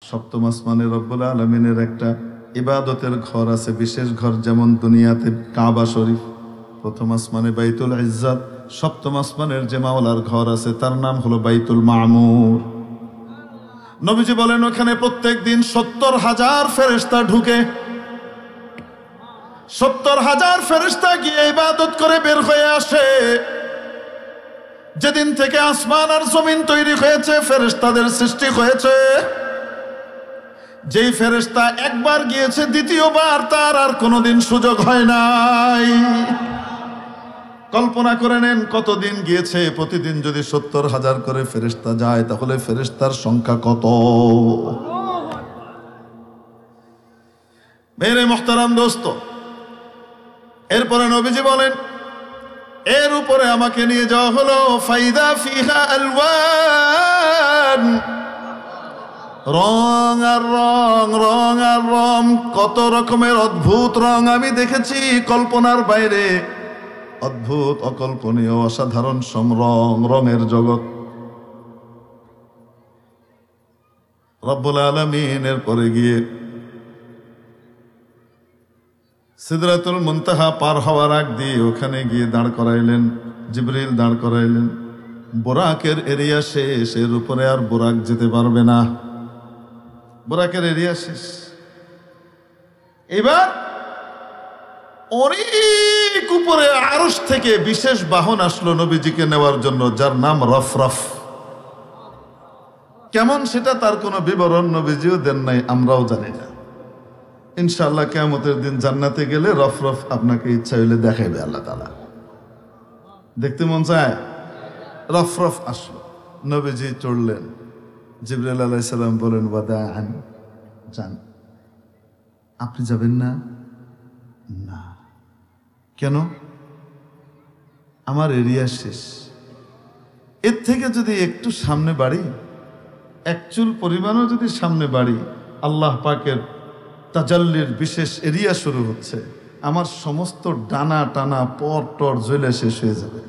সপ্তম আসমানে রব্বুল আলামিনের একটা ইবাদতের ঘর আছে, বিশেষ ঘর, যেমন দুনিয়াতে কাবা শরীফ। প্রথম আসমানে বাইতুল ইজ্জাত, সপ্তম আসমানের যে মাওলার ঘর আছে তার নাম হলো বাইতুল মামুর। নবীজি বলেন ওখানে প্রত্যেক দিন 70,000 ফেরেশতা ঢুকে। 70,000 ফেরেশতা গিয়ে ইবাদত করে বের হয়ে আসে। যেদিন থেকে আসমান আর জমিন তৈরি হয়েছে, ফেরেশতাদের সৃষ্টি হয়েছে, যেই ফেরেশতা একবার গিয়েছে দ্বিতীয়বার তার আর কোনোদিন সুযোগ হয় নাই। কল্পনা করে নেন কতদিন গিয়েছে। প্রতিদিন যদি 70,000 করে ফেরেশতা যায় তাহলে ফেরেশতার সংখ্যা কত? মেরে মুহতারাম দোস্ত, এরপরে নবীজি বলেন এর উপরে আমাকে নিয়ে যাওয়া হলো। ফাইদা ফিহা আলওয়ান, রং আর রং, রং আর রং, কত রকমের অদ্ভুত রং আমি দেখেছি, কল্পনার বাইরে। অদ্ভুত, অকল্পনীয়, অসাধারণ রং, রঙের জগৎ। রব্বুল আলামিন এরপরে গিয়ে সিদরাতুল মুনতাহা পার হওয়ার আগ দিয়ে ওখানে গিয়ে দাঁড় করাইলেন, জিবরিল দাঁড় করাইলেন। বোরাকের এরিয়া শেষ, এর উপরে আর বোরাক যেতে পারবে না। বোরাকের এরিয়া শেষ। এবার অনেক উপরে আরশ থেকে বিশেষ বাহন আসলো নবীজিকে নেওয়ার জন্য, যার নাম রফরফ। কেমন সেটা তার কোনো বিবরণ নবীজিও দেন নাই, আমরাও জানি না। ইনশাআল্লাহ কিয়ামতের দিন জান্নাতে গেলে রফরফ আপনাকে ইচ্ছা হইলে দেখাইবে আল্লাহ তাআলা। দেখতে মন চায়? রফরফ আসলো, নবীজি চড়লেন। জিবরাইল আলাইহিস সালাম বলেন ওয়াদাআন, যান। আপনি যাবেন না? না। কেন? আমার এরিয়া শেষ। এর থেকে যদি একটু সামনে বাড়ি, এক চুল পরিমাণও যদি সামনে বাড়ি, আল্লাহ পাকের তাজাল্লির বিশেষ এরিয়া শুরু হচ্ছে, আমার সমস্ত ডানা টানা পর টর জ্বলে শেষ হয়ে যাবে।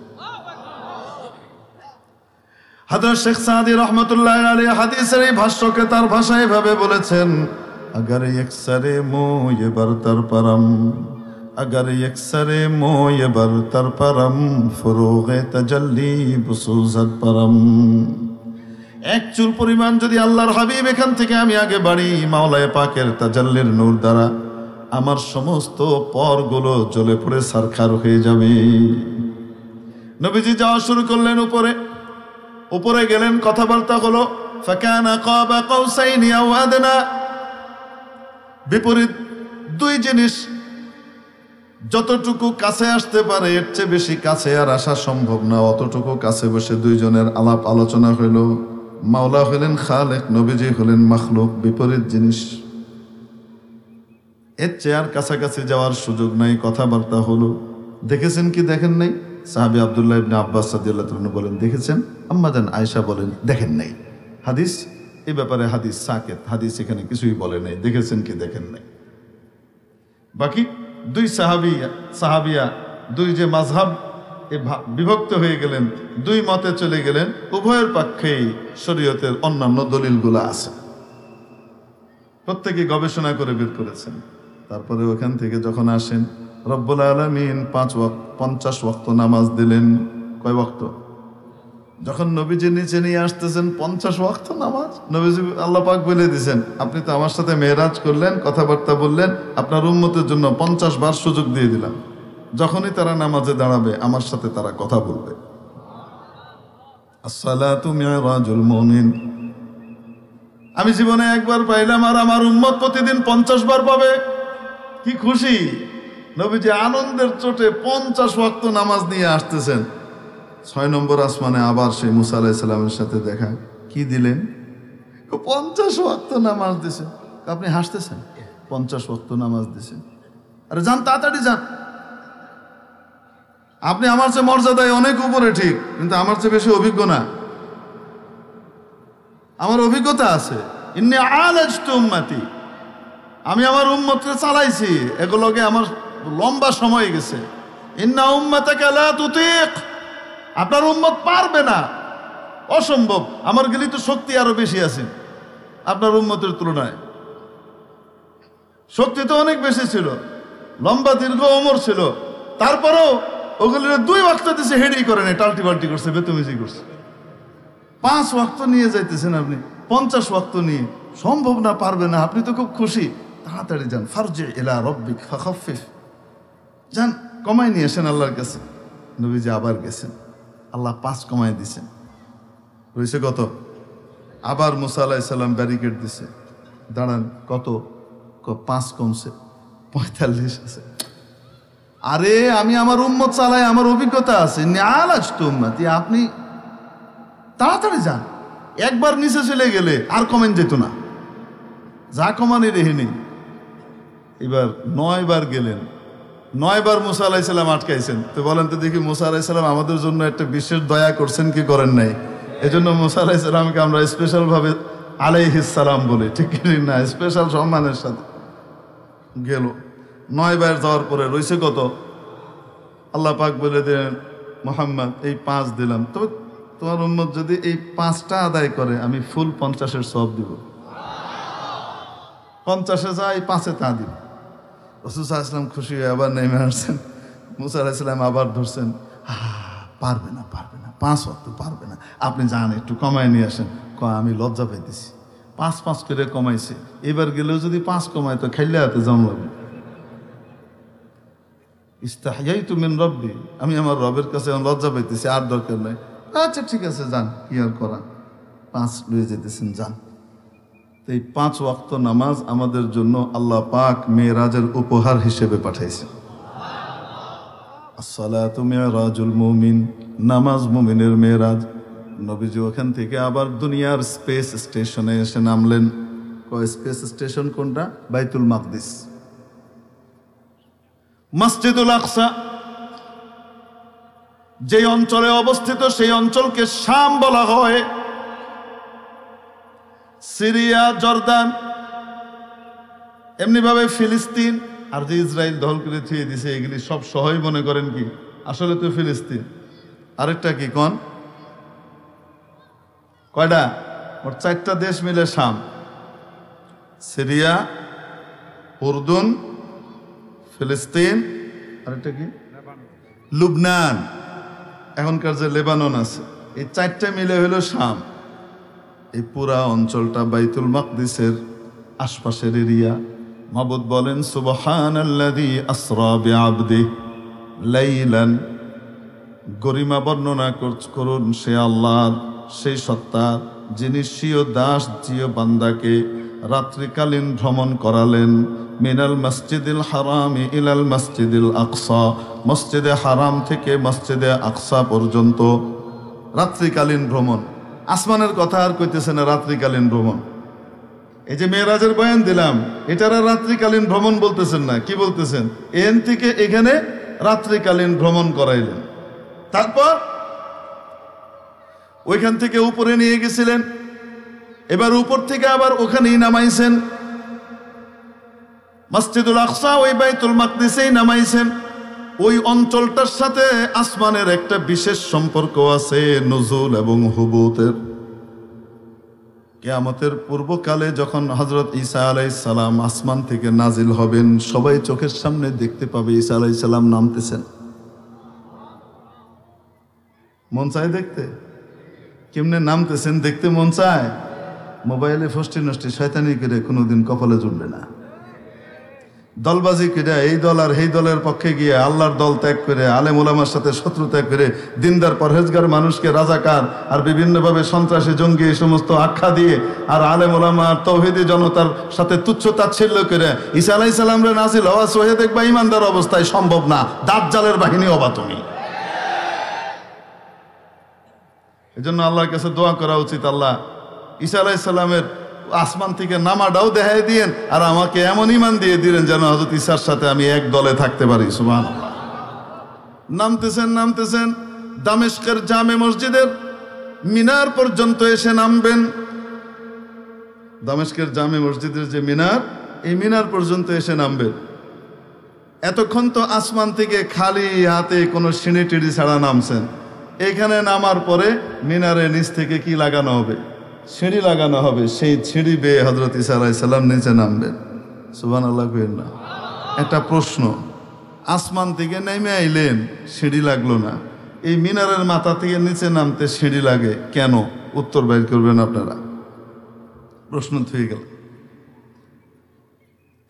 হযরত শেখ সাদি রহমাতুল্লাহ আলাইহি হাদিসের এই ভাষ্যকে তার ভাষায় ভাবে বলেছেন, अगर यकसरे मो ये बरतर परम, अगर यकसरे मो ये बरतर परम, फुरूगे तजल्ली बुसूजत परम। এক চুল পরিমাণ যদি আল্লাহর হাবিব এখান থেকে আমি আগে বাড়ি, মাওলায়ে পাকের তাজাল্লির নূর দ্বারা আমার সমস্ত পরগুলো জ্বলে পড়ে সারখার হয়ে যাবে। নবীজি যাওয়া শুরু করলেন উপরে। উপরে গেলেন, কথাবার্তা হলো। ফাকানা কাবা কাউসাইনি আও আদনা, বিপরীত দুই জিনিস যতটুকু কাছে আসতে পারে এর চেয়ে বেশি কাছে আর আসা সম্ভব না, অতটুকু কাছে বসে দুইজনের আলাপ আলোচনা হইল। মাওলা হলেন খালেক, নবীজি হলেন মাখলুক, বিপরীত জিনিস। এর চেয়ে আর কাছাকাছি যাওয়ার সুযোগ নাই, কথাবার্তা হলো। দেখেছেন কি দেখেন নাই? সাহাবী আব্দুল্লাহ ইবনে আব্বাস রাদিয়াল্লাহু তাআলা বলেন দেখেছেন, আম্মা জান আয়েশা বলেন দেখেন নাই। হাদিস এই ব্যাপারে হাদিস সাকেত, হাদিস এখানে কিছুই বলে নাই, দেখেছেন কি দেখেন নাই। বাকি দুই সাহাবিয়া দুই যে মাযহাব বিভক্ত হয়ে গেলেন, দুই মতে চলে গেলেন। উভয়ের পক্ষেই শরীয়তের অন্যান্য দলিলগুলো আছে, প্রত্যেকে গবেষণা করে বের করেছেন। তারপরে ওখান থেকে যখন আসেন, রব্বুল আলামিন 50 ওয়াক্ত নামাজ দিলেন। কয় ওয়াক্ত? যখন নবীজি নিচে নিয়ে আসতেছেন 50 ওয়াক্ত নামাজ, নবীজি আল্লাহ পাক বলে দিয়েছেন, আপনি তো আমার সাথে মেরাজ করলেন, কথাবার্তা বললেন, আপনার উম্মতের জন্য 50 বার সুযোগ দিয়ে দিলাম। যখনই তারা নামাজে দাঁড়াবে আমার সাথে তারা কথা বলবে। আসসালাতু মিরাজুল মুমিন। আমি জীবনে একবার পাইলাম আর আমার উম্মত প্রতিদিন 50 বার পাবে। কি খুশি! নবীজি আনন্দের চোটে 50 ওয়াক্ত নামাজ নিয়ে আসতেছেন। 6 নম্বর আসমানে আবার সেই মুসা আলাইহিস সালামের সাথে দেখা। কি দিলেন? 50 ওয়াক্ত নামাজ দিছেন। আপনি হাসতেছেন? 50 ওয়াক্ত নামাজ দিছেন। আরে যান, তাড়াতাড়ি যান। আপনি আমার চেয়ে মর্যাদায় অনেক উপরে ঠিক, কিন্তু আমার চেয়ে বেশি অভিজ্ঞ না। আমার অভিজ্ঞতা আছে। ইন্নী আলাজতু উম্মতি, আমি আমার উম্মতকে চালাইছি, এগুলোকে আমার লম্বা সময় গেছে। ইন্না উম্মাতাকা লা তুতিক, আপনার উম্মত পারবে না, অসম্ভব। আমার গেলে তো শক্তি আরো বেশি আছে। আপনার উম্মতের তুলনায়। শক্তি তো অনেক বেশি ছিল, লম্বা দীর্ঘ ওমর ছিল, তারপরেও ওগুলো 2 ওয়াক্ত দিছে, হেডি করে নাই, টাল্টি বাল্টি করছে, বেতমিজি করছে। 5 ওয়াক্ত নিয়ে যাইতেছেন আপনি, 50 ওয়াক্ত নিয়ে সম্ভব না, পারবে না। আপনি তো খুব খুশি, তাড়াতাড়ি যান, ফারজি ইলা রব্বিক ফাখাফিফ, যান কমাই নিয়ে আসেন আল্লাহর কাছে। নবীজি আবার গেছেন, আল্লাহ 5 কমাই দিছেন, রয়েছে কত? আবার মুসা আলাইহিস সালাম ব্যারিকেড দিছে, দাঁড়ান, কত? 5 কমছে, 45 আছে। আরে আমি আমার উম্মত চালাই, আমার অভিজ্ঞতা আছে, নিআলাজ তো উম্মতি, আপনি তাড়াতাড়ি যান। একবার নিচে চলে গেলে আর কমেন যেত না, যা কমানি রেহেনি। এবার 9 বার গেলেন, 9 বার মুসা আলাইহিস সালাম আটকাইছেন। তো বলেন তো দেখি, মুসা আলাইহিস সালাম আমাদের জন্য একটা বিশেষ দয়া করছেন কি করেন নাই? এজন্য মুসা আলাইহিস সালামকে আমরা স্পেশাল ভাবে আলাইহিস সালাম বলি, ঠিক না? স্পেশাল সম্মানের সাথে গেল। 9 বার যাওয়ার পরে রয়েছে কত? আল্লাহ পাক বলে দিলেন, মুহাম্মদ এই 5 দিলাম, তবে তোমার উম্মত যদি এই 5টা আদায় করে আমি ফুল 50-এর সওয়াব দিব। 50-এ যায়, 5-এ তা দিব। রাসূল সাল্লাল্লাহু আলাইহি ওয়াসাল্লাম খুশি হয়ে আবার নেমে আসছেন। মুসা আলাইহিস সালাম আবার ধরছেন, পারবে না, 5 ওয়াক্ত পারবে না, আপনি যান একটু কমায় নিয়ে আসেন। আমি লজ্জা পাইতেছি, 5 করে কমাইছে, এবার গেলেও যদি 5 কমায় তো খাইলে হাতে জম লাগবে। ইস্তাহইয়াইতু মিন রব্বি, আমি আমার রবের কাছে লজ্জা পাইতেছি, আর দরকার নাই। আচ্ছা ঠিক আছে, যান, কি আর করা, 5 লয়ে যেতেছেন, যান। তো এই 5 ওয়াক্ত নামাজ আমাদের জন্য আল্লাহ পাক মেরাজের উপহার হিসেবে পাঠাইছে। আসসালাতু মিরাজুল মুমিন, নামাজ মুমিনের মেরাজ। নবীজি ওখান থেকে আবার দুনিয়ার স্পেস স্টেশনে এসে নামলেন। স্পেস স্টেশন কোনটা? বাইতুল মাকদিস, মসজিদুল আকসা যে অঞ্চলে অবস্থিত, সেই অঞ্চলকে শাম বলা হয়। সিরিয়া, জর্দান, এমনি ভাবে ফিলিস্তিন, আর যে ইসরায়েল দখল করে থুয়ে দিছে, এগুলি সব সহই মনে করেন কি আসলে তো ফিলিস্তিন। আরেকটা কি কোন? কয়টা? ওর 4টা দেশ মিলে শাম, সিরিয়া, উর্দুন, ফিলিস্তিন, আরেকটা কি লুবনান, এখনকার যে লেবানন আছে, এই 4টা মিলে হলো শাম। এই পুরা অঞ্চলটা বাইতুল মাকদিসের আশপাশের এরিয়া। মাবুদ বলেন, সুবহানাল্লাযী আসরা বিআবদিহি লাইলান, গরিমা বর্ণনা করুন সে আল্লাহর, সেই সত্তা যিনি স্বীয় দাস জিও বান্দাকে রাত্রিকালীন ভ্রমণ করালেন। মিনাল মসজিদিল হারামি ইলাল মসজিদিল আকসা, মসজিদে হারাম থেকে মসজিদে আকসা পর্যন্ত রাত্রিকালীন ভ্রমণ। আসমানের কথা আর কইতেছে না, রাত্রিকালীন ভ্রমণ। এই যে মেরাজের বয়ান দিলাম, এটারা রাত্রিকালীন ভ্রমণ বলতেছেন না, কি বলতেছেন? এখান থেকে এখানে রাত্রিকালীন ভ্রমণ করাইলেন, তারপর ওইখান থেকে উপরে নিয়ে গেছিলেন, এবার উপর থেকে আবার ওখানেই নামাইছেন। মসজিদুল আকসা ওই বাইতুল মাকদিসেই নামাইছেন। ওই অঞ্চলটার সাথে আসমানের একটা বিশেষ সম্পর্ক আছে, নুজুল এবং হুবুতের। কিয়ামতের পূর্বকালে যখন হযরত ঈসা আলাইহিস সালাম আসমান থেকে নাজিল হবেন, সবাই চোখের সামনে দেখতে পাবে ঈসা আলাইহিস সালাম নামতেছেন। মন চায় দেখতে? কেমনে নামতেছেন দেখতে মন চায়? মোবাইলে ফষ্টি নষ্টি শয়তানি করে কোনোদিন কপালে জুটবে না। দলবাজি করে এই দল আর এই দলের পক্ষে গিয়ে আল্লাহর দল ত্যাগ করে, আলেম ওলামার সাথে শত্রু ত্যাগ করে, দিনদার পরহেজগার মানুষকে রাজাকার আর বিভিন্নভাবে সন্ত্রাসী জঙ্গি এই সমস্ত আখ্যা দিয়ে, আর আলেম ওলামা তৌহিদি জনতার সাথে তুচ্ছ তাচ্ছিল্য করে ঈসা আলাইহিস সালামরে নাজিল হওয়া সহে দেখবা ইমানদার অবস্থায় সম্ভব না। দাজ্জালের বাহিনী হবা তুমি। এজন্য আল্লাহর কাছে দোয়া করা উচিত, আল্লাহ ঈসা আলাইহিস সালামের আসমান থেকে নামাটাও দেখাই দিয়েন, আর আমাকে এমন ইমান দিয়ে দিলেন যেন হযরত ঈসার সাথে আমি এক দলে থাকতে পারি। সুবহানাল্লাহ। নামতেছেন দামেস্কের জামে মসজিদের মিনার পর্যন্ত এসে নামবেন। দামেস্কের জামে মসজিদের যে মিনার, এই মিনার পর্যন্ত এসে নামবেন। এতক্ষণ তো আসমান থেকে খালি হাতে কোনো সিঁড়ি টিড়ি ছাড়া নামছেন। এখানে নামার পরে মিনারের নিচ থেকে কি লাগানো হবে? সিঁড়ি লাগানো হবে, সেই সিঁড়ি বেয়ে হযরত ঈসা আলাইহিস সালাম নিচে নামবেন। সুবহানাল্লাহ কইেন না। একটা প্রশ্ন, আসমান থেকে নেমে আইলেন, সিঁড়ি লাগলো না, এই মিনারের মাথা থেকে নিচে নামতে সিঁড়ি লাগে কেন? উত্তর বের করবেন আপনারা। প্রশ্ন থেকে গেল।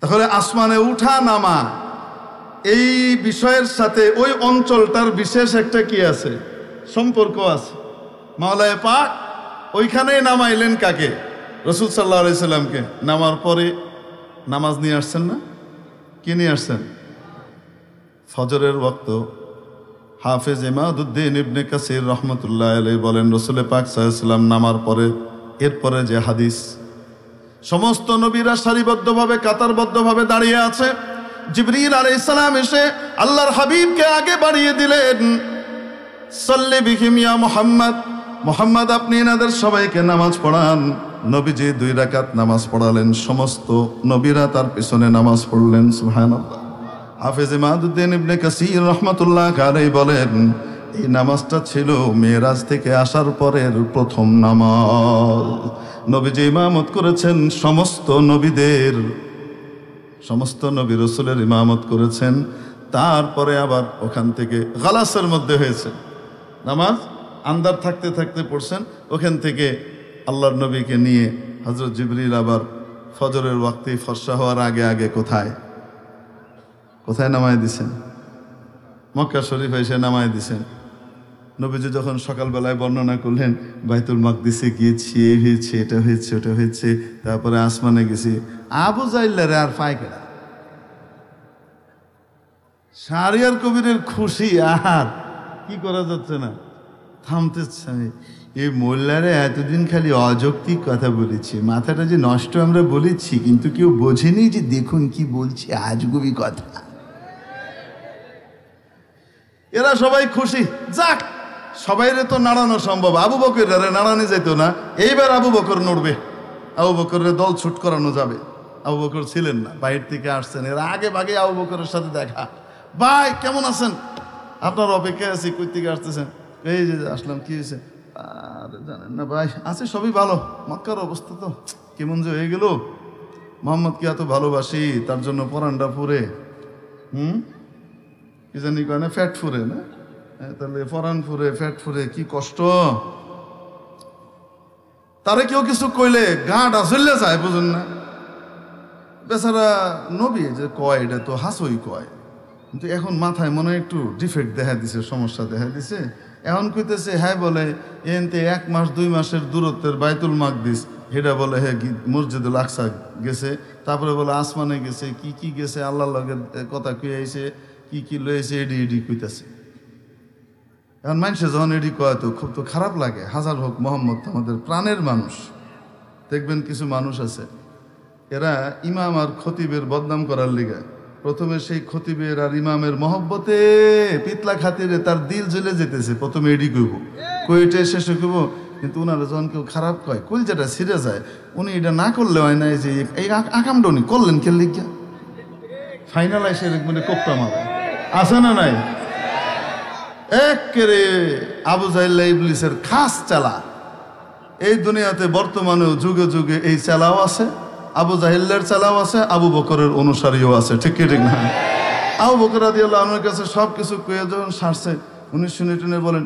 তাহলে আসমানে উঠা নামা এই বিষয়ের সাথে ওই অঞ্চলটার বিশেষ একটা কি আছে, সম্পর্ক আছে। মাওলায়ে পাক ওইখানেই নামাইলেন কাকে? রাসূল সাল্লাল্লাহু আলাইহি সাল্লামকে। নামার পরে নামাজ নিয়ে আসছেন না? কি নিয়ে আসছেন? ফজরের ওয়াক্ত হাফেজ ইমাদউদ্দিন ইবনে কাসির রহমতুল্লাহ আলাইহি বলেন, রাসূল পাক সাল্লাল্লাহু আলাইহি সাল্লাম নামার পরে এরপরে যে হাদিস, সমস্ত নবীরা সারিবদ্ধভাবে কাতারবদ্ধভাবে দাঁড়িয়ে আছে। জিবরিল আলাইহিস সালাম এসে আল্লাহর হাবিবকে আগে বাড়িয়ে দিলেন, সাল্লি বিহিম ইয়া মুহাম্মদ, মুহাম্মদ আপনি এনাদের সবাইকে নামাজ পড়ান। নবীজি 2 রাকাত নামাজ পড়ালেন, সমস্ত নবীরা তার পিছনে নামাজ পড়লেন। সুবহানাল্লাহ। হাফেজ ইমাদউদ্দিন ইবনে কাসির রাহমাতুল্লাহ আলাইহি বলেন, এই নামাজটা ছিল মেরাজ থেকে আসার পরের প্রথম নামাজ। নবীজি ইমামত করেছেন সমস্ত নবীদের, সমস্ত নবী রাসূলের ইমামত করেছেন। তারপরে আবার ওখান থেকে গালাসের মধ্যে হয়েছে নামাজ, আন্দার থাকতে থাকতে পড়ছেন। ওখান থেকে আল্লাহর নবীকে নিয়ে হযরত জিবরিল আবার ফজরের ওয়াক্তে ফর্সা হওয়ার আগে আগে কোথায় কোথায় নামায় দিছেন? মক্কা শরীফে এসে নামায় দিছেন। নবীজি যখন সকালবেলায় বর্ণনা করলেন, বাইতুল মাকদিসে গিয়েছি, এই হয়েছে, এটা হয়েছে, ওটা হয়েছে, তারপরে আসমানে গেছি। আবু জাইল্লারে আর ফায়কেরা শাহরিয়ার কবিরের খুশি আর কি করা যাচ্ছে না, থামতেছে। এই মোল্লারে এতদিন খালি অযৌক্তিক কথা বলেছি, মাথাটা যে নষ্ট আমরা বলেছি, কিন্তু কেউ বোঝেনি যে দেখুন কি বলছি, আজগুবি কথা। এরা সবাই খুশি, যাক সবাইরে তো নাড়ানো সম্ভব, আবু বকরের নাড়ানো যেত না, এইবার আবু বকর নড়বে, আবু বকরের দল ছুট করানো যাবে। আবু বকর ছিলেন না, বাইরে থেকে আসছেন। এরা আগে ভাগে আবু বকরের সাথে দেখা, ভাই কেমন আছেন, আপনার অপেক্ষায় আছি, কই থেকে আসতেছেন? এই যে আসলাম। কি হয়েছে? আরে জানেন না ভাই, আছে সবই ভালো, মক্কার অবস্থা তো কেমন যে হয়ে গেল, মোহাম্মদকে এত ভালোবাসি, তার জন্য পরানটা ফুরে, কি জানি কয় না, ফ্যাট ফুরে না, তাহলে পরান ফুরে, ফ্যাট ফুরে, কি কষ্ট। তারে কেউ কিছু কইলে গাঁটা চললে যায়, বুঝুন না, বেচারা নবী যে কয় এটা তো হাসই কয়, কিন্তু এখন মাথায় মনে হয় একটু ডিফেক্ট দেখা দিছে, সমস্যা দেখা দিছে। এখন কইতেছে হ্যাঁ বলে এনতে 1 মাস 2 মাসের দূরত্বের বাইতুল মাকদিস, এটা বলে হ্যাঁ মসজিদুল আকসা গেছে, তারপরে বলে আসমানে গেছে, কি কি গেছে, আল্লাহর লগে কথা কয়ে আইছে, কি কি লয়েছে, এডি এডি কইতেছে। এখন মানুষে যখন এডি কয় তো খুব তো খারাপ লাগে। হাজার হোক মোহাম্মদ তো আমাদের প্রাণের মানুষ। দেখবেন কিছু মানুষ আছে, এরা ইমাম আর খতিবের বদনাম করার লিগে প্রথমে সেই খতিবের আর ইমামের মহব্বতে পিতলা খাতিরে তার দিল জ্বলে যেতেছে, প্রথমে এডি কইব, কইটে শেষে কইব। কিন্তু ওনারা যখন কেউ খারাপ কয়, কইল যেটা ছিঁড়ে যায়, উনি এটা না করলে হয় না, যে এই আকামটা উনি করলেন কে লিখিয়া ফাইনাল এসে মানে কোপটা মারে, আছে না নাই? একেরে আবু জাইল্লা ইবলিসের খাস চালা। এই দুনিয়াতে বর্তমানেও যুগে যুগে এই চালাও আছে, আবু জাহিল্লার চালাও আছে, আবু বকরের অনুসারীও আছে, ঠিক কি ঠিক না? আবু বকর রাদিয়াল্লাহু আনহুর কাছে সব কিছু কয়ে যখন সারছে, উনি শুনে টুনে বলেন,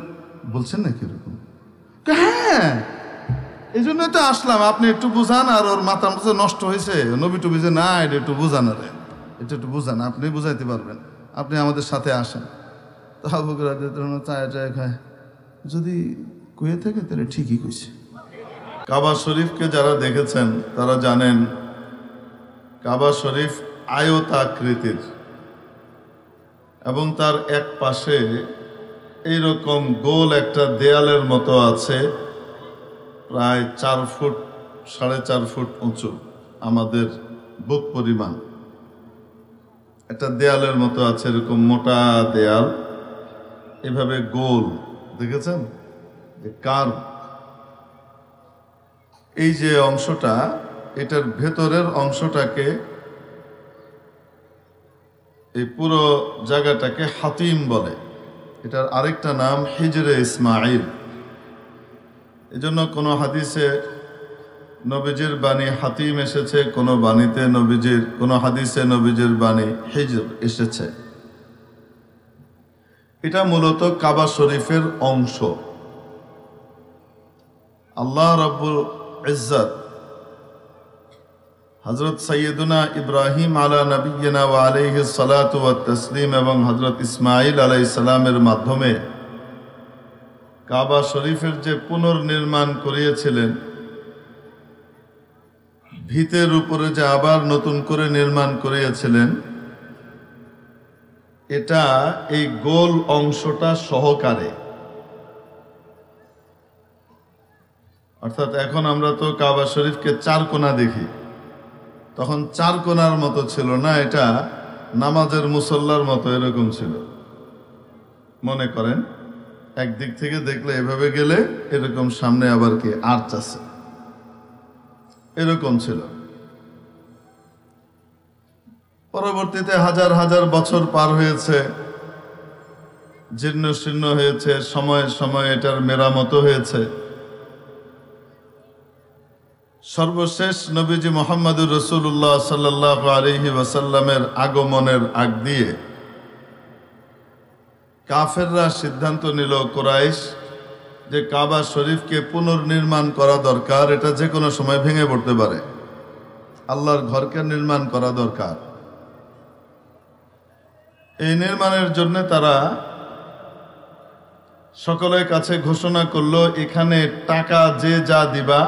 বলছেন নাকি এরকম? হ্যাঁ, এই জন্যই তো আসলাম, আপনি একটু বুঝান। আর ওর মাথা মাথা নষ্ট হয়েছে, নবী টুবি যে না, এটা একটু বুঝান, আরে এটা একটু বুঝান, আপনি বুঝাইতে পারবেন, আপনি আমাদের সাথে আসেন। তো আবু বকর রাদিয়াল্লাহু চায় চায় খায়, যদি কয়ে থাকে তাহলে ঠিকই কইছে। কাবা শরীফকে যারা দেখেছেন তারা জানেন, কাবা শরীফ আয়তাকৃতির এবং তার এক পাশে এইরকম গোল একটা দেয়ালের মতো আছে, প্রায় 4 ফুট 4.5 ফুট উঁচু, আমাদের বুক পরিমাণ একটা দেয়ালের মতো আছে, এরকম মোটা দেয়াল, এভাবে গোল, দেখেছেন কার এই যে অংশটা, এটার ভেতরের অংশটাকে, এই পুরো জায়গাটাকে হাতিম বলে। এটার আরেকটা নাম হিজরে ইসমাইল। এজন্য কোনো হাদিসে নবীজির বাণী হাতিম এসেছে, কোনো বাণীতে নবীজির, কোনো হাদিসে নবীজির বাণী হিজর এসেছে। এটা মূলত কাবা শরীফের অংশ। আল্লাহ রাব্বুল ইজ্জত হযরত সাইয়্যিদুনা ইব্রাহিম আলা নবিয়্যিনা ওয়া আলাইহিস সালাতু ওয়াত তাসলিম এবং হযরত ইসমাঈল আলাইহিস সালামের মাধ্যমে কাবা শরীফের যে পুনর্নির্মাণ করিয়েছিলেন, ভিতের উপরে যে আবার নতুন করে নির্মাণ করিয়েছিলেন, এটা এই গোল অংশটা সহকারে। অর্থাৎ এখন আমরা তো কাবা শরীফকে চার কোণা দেখি, তখন চার কোণার মতো ছিল না, এটা নামাজের মুসল্লার মতো এরকম ছিল। মনে করেন একদিক থেকে দেখলে এভাবে গেলে এরকম সামনে আবার কি আর্চ আছে, এরকম ছিল। পরবর্তীতে হাজার হাজার বছর পার হয়েছে, জীর্ণ শীর্ণ হয়েছে, সময়ে সময়ে এটার মেরামত হয়েছে। সর্বশেষ নবীজি মুহাম্মদুর রাসূলুল্লাহ সাল্লাল্লাহু আলাইহি ওয়াসাল্লামের আগমনের আগ দিয়ে কাফেররা সিদ্ধান্ত নিল, কুরাইশ, যে কাবা শরীফকে পুনর্নির্মাণ করা দরকার। এটা যে কোনো সময় ভেঙে পড়তে পারে, আল্লাহর ঘরকে নির্মাণ করা দরকার। এই নির্মাণের জন্য তারা সকলের কাছে ঘোষণা করলো, এখানে টাকা যে যা দিবা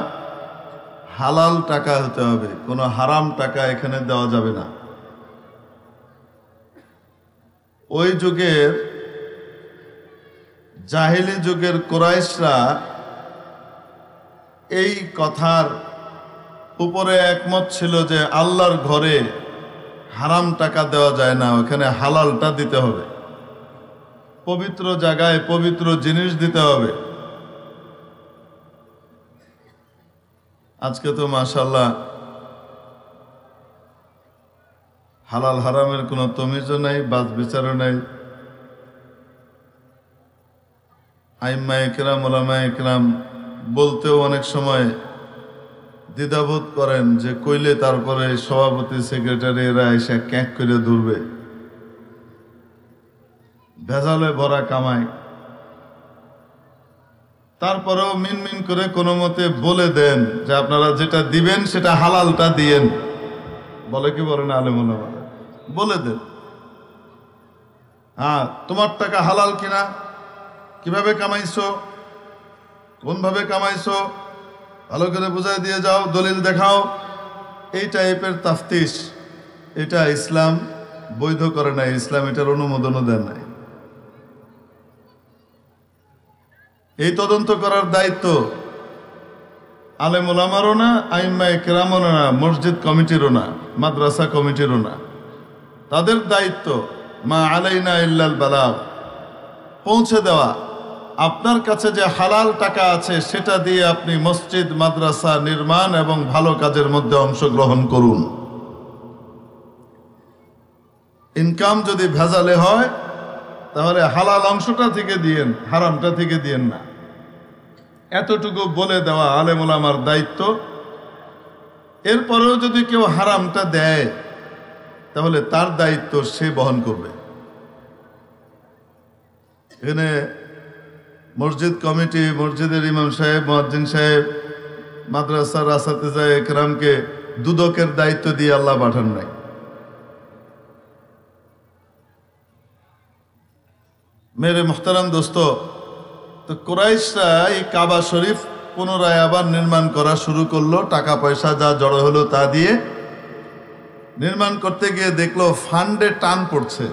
হালাল টাকা হতে হবে, কোনো হারাম টাকা এখানে দেওয়া যাবে না। ওই যুগের জাহেলি যুগের কুরাইশরা এই কথার উপরে একমত ছিল যে আল্লাহর ঘরে হারাম টাকা দেওয়া যায় না, ওখানে হালালটা দিতে হবে, পবিত্র জায়গায় পবিত্র জিনিস দিতে হবে। আজকে তো মাশাআল্লাহ হালাল হারামের কোনো তমিজও নাই, বাজ বিচারও নাই। আইম্মায়ে কেরাম, ওলামায়ে কেরাম বলতেও অনেক সময় দ্বিধাবোধ করেন যে কইলে তারপরে সভাপতি সেক্রেটারি এরা এসে ক্যাঁক করে ধরবে, ভেজালে ভরা কামায়। তারপরেও মিনমিন করে কোনো মতে বলে দেন যে আপনারা যেটা দিবেন সেটা হালালটা দিয়েন। বলে কি বলে না আলেম ওলামা? বলে দেন, হ্যাঁ তোমার টাকা হালাল কিনা, কিভাবে কামাইছো, কোনভাবে কামাইছো, ভালো করে বুঝাই দিয়ে যাও, দলিল দেখাও। এই টাইপের তাফতিশ এটা ইসলাম বৈধ করে নাই, ইসলাম এটার অনুমোদনও দেন নাই। এই তদন্ত করার দায়িত্ব আলেম ওলামারও না, আইম্মায়ে কেরামেরও না, মসজিদ কমিটিরও না, মাদ্রাসা কমিটিরও না। তাদের দায়িত্ব মা আলাইনা ইল্লাল বালাগ, পৌঁছে দেওয়া। আপনার কাছে যে হালাল টাকা আছে সেটা দিয়ে আপনি মসজিদ মাদ্রাসা নির্মাণ এবং ভালো কাজের মধ্যে অংশগ্রহণ করুন। ইনকাম যদি ভেজালে হয় তাহলে হালাল অংশটা থেকে দিয়েন, হারামটা থেকে দিয়েন না। এতটুকু বলে দেওয়া আলেম ওলামার দায়িত্ব। এরপরেও যদি কেউ হারামটা দেয় তাহলে তার দায়িত্ব সে বহন করবে। এখানে মসজিদ কমিটি, মসজিদের ইমাম সাহেব, মুয়াজ্জিন সাহেব, মাদ্রাসার আসাতিজা একরামকে দুদকের দায়িত্ব দিয়ে আল্লাহ পাঠান নাই। মেরে মুহতারাম দোস্ত, তো কুরাইশরা এই কাবা শরীফ পুনরায় আবার নির্মাণ করা শুরু করলো। টাকা পয়সা যা জড়ো হলো তা দিয়ে নির্মাণ করতে গিয়ে দেখলো ফান্ডে টান পড়ছে।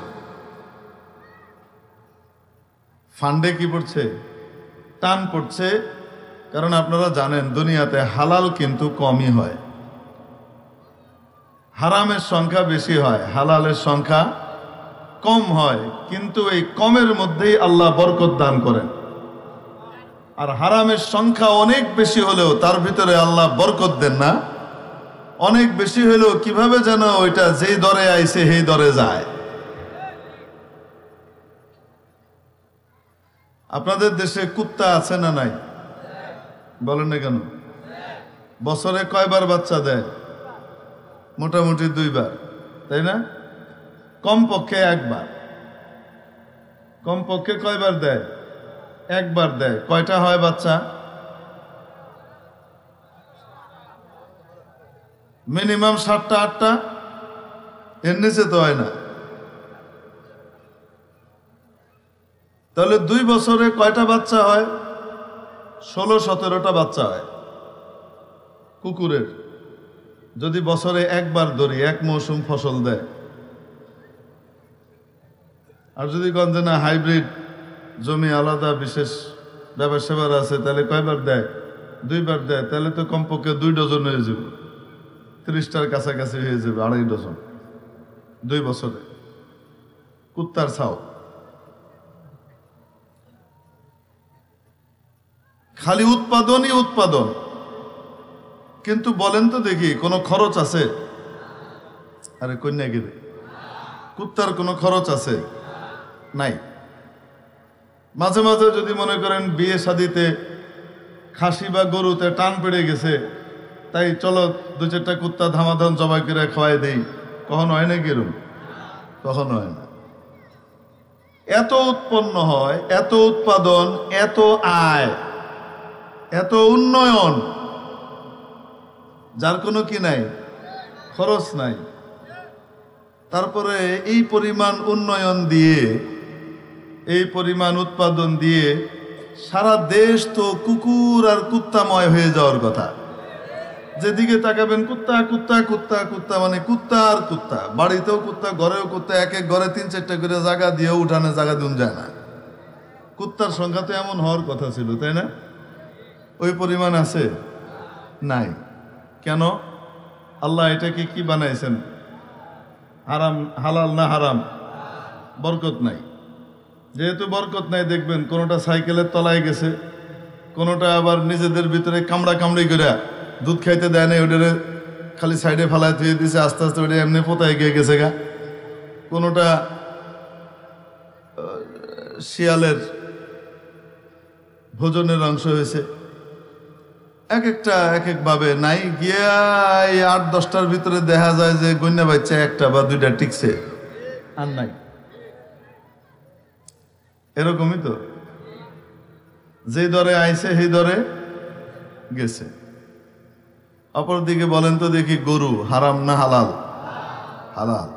ফান্ডে কি পড়ছে? টান পড়ছে। কারণ আপনারা জানেন দুনিয়াতে হালাল কিন্তু কমই হয়, হারামের সংখ্যা বেশি হয়, হালালের সংখ্যা কম হয়। কিন্তু এই কমের মধ্যেই আল্লাহ বরকত দান করেন। আর হারামের সংখ্যা অনেক বেশি হলেও তার ভিতরে আল্লাহ বরকত দেন না। অনেক বেশি হলেও কিভাবে যেন ওইটা যেই দরে আইছে সেই দরে যায়। আপনাদের দেশে কুত্তা আছে না নাই? বলেন না কেন? বছরে কয়বার বাচ্চা দেয়? মোটামুটি 2 বার, তাই না? কমপক্ষে 1 বার। কমপক্ষে কয়বার দেয়? 1 বার দেয়। কয়টা হয় বাচ্চা? মিনিমাম 7টা 8টা, এর নিচে তো হয় না। তাহলে 2 বছরে কয়টা বাচ্চা হয়? 16-17টা বাচ্চা হয় কুকুরের, যদি বছরে 1 বার ধরি, 1 মৌসুম ফসল দেয়। আর যদি গঞ্জে না হাইব্রিড জমি আলাদা বিশেষ ব্যাপার সেবার আছে, তাহলে কয়বার দেয়? 2 বার দেয়। তাহলে তো কমপক্ষে 2 ডজন হয়ে যাবে, 30টার কাছাকাছি হয়ে যাবে, 2.5 ডজন 2 বছরে। কুত্তার ছাও। খালি উৎপাদনই উৎপাদন। কিন্তু বলেন তো দেখি, কোনো খরচ আছে? আরে কন্যা গিরে, কুত্তার কোনো খরচ আছে? নাই। মাঝে মাঝে যদি মনে করেন বিয়ে শাদিতে খাসি বা গরুতে টান পেড়ে গেছে, তাই চলো 2-4টা কুত্তা ধামাধাম জবাই করে খাওয়াই দেই, কখনো হয় না? কিরম? কখনো হয় না। এত উৎপন্ন হয়, এত উৎপাদন, এত আয়, এত উন্নয়ন, যার কোনো কি নাই, খরচ নাই। তারপরে এই পরিমাণ উন্নয়ন দিয়ে, এই পরিমাণ উৎপাদন দিয়ে সারা দেশ তো কুকুর আর কুত্তাময় হয়ে যাওয়ার কথা। যেদিকে তাকাবেন কুত্তা কুত্তা কুত্তা কুত্তা, মানে কুত্তা আর কুত্তা। বাড়িতেও কুত্তা, ঘরেও কুত্তা, এক এক ঘরে 3-4টা করে জায়গা দিয়েও উঠানে জায়গা দিন যায় না। কুত্তার সংখ্যা তো এমন হওয়ার কথা ছিল, তাই না? ওই পরিমাণ আছে? নাই। কেন? আল্লাহ এটাকে কি বানাইছেন? হারাম, হালাল না হারাম? বরকত নাই। যেহেতু বরকত নাই, দেখবেন কোনোটা সাইকেলের তলায় গেছে, কোনোটা আবার নিজেদের ভিতরে কামড়া কামড়ি করে দুধ খাইতে দেয় না, ওটারে খালি সাইডে ফেলায় ধুয়ে দিয়েছে, আস্তে আস্তে ওটা এমনি পোতায় গিয়ে গেছে গা। কোনোটা শিয়ালের ভোজনের অংশ হয়েছে। এক একটা এক একভাবে নাই গিয়া 8-10টার ভিতরে দেখা যায় যে গন্যা বাচ্চা 1টা বা 2টা টিকছে, আর নাই। এরকমই তো, যে দরে আইছে সেই দরে গেছে। অপরদিকে বলেন তো দেখি, গরু হারাম না হালাল? হালাল।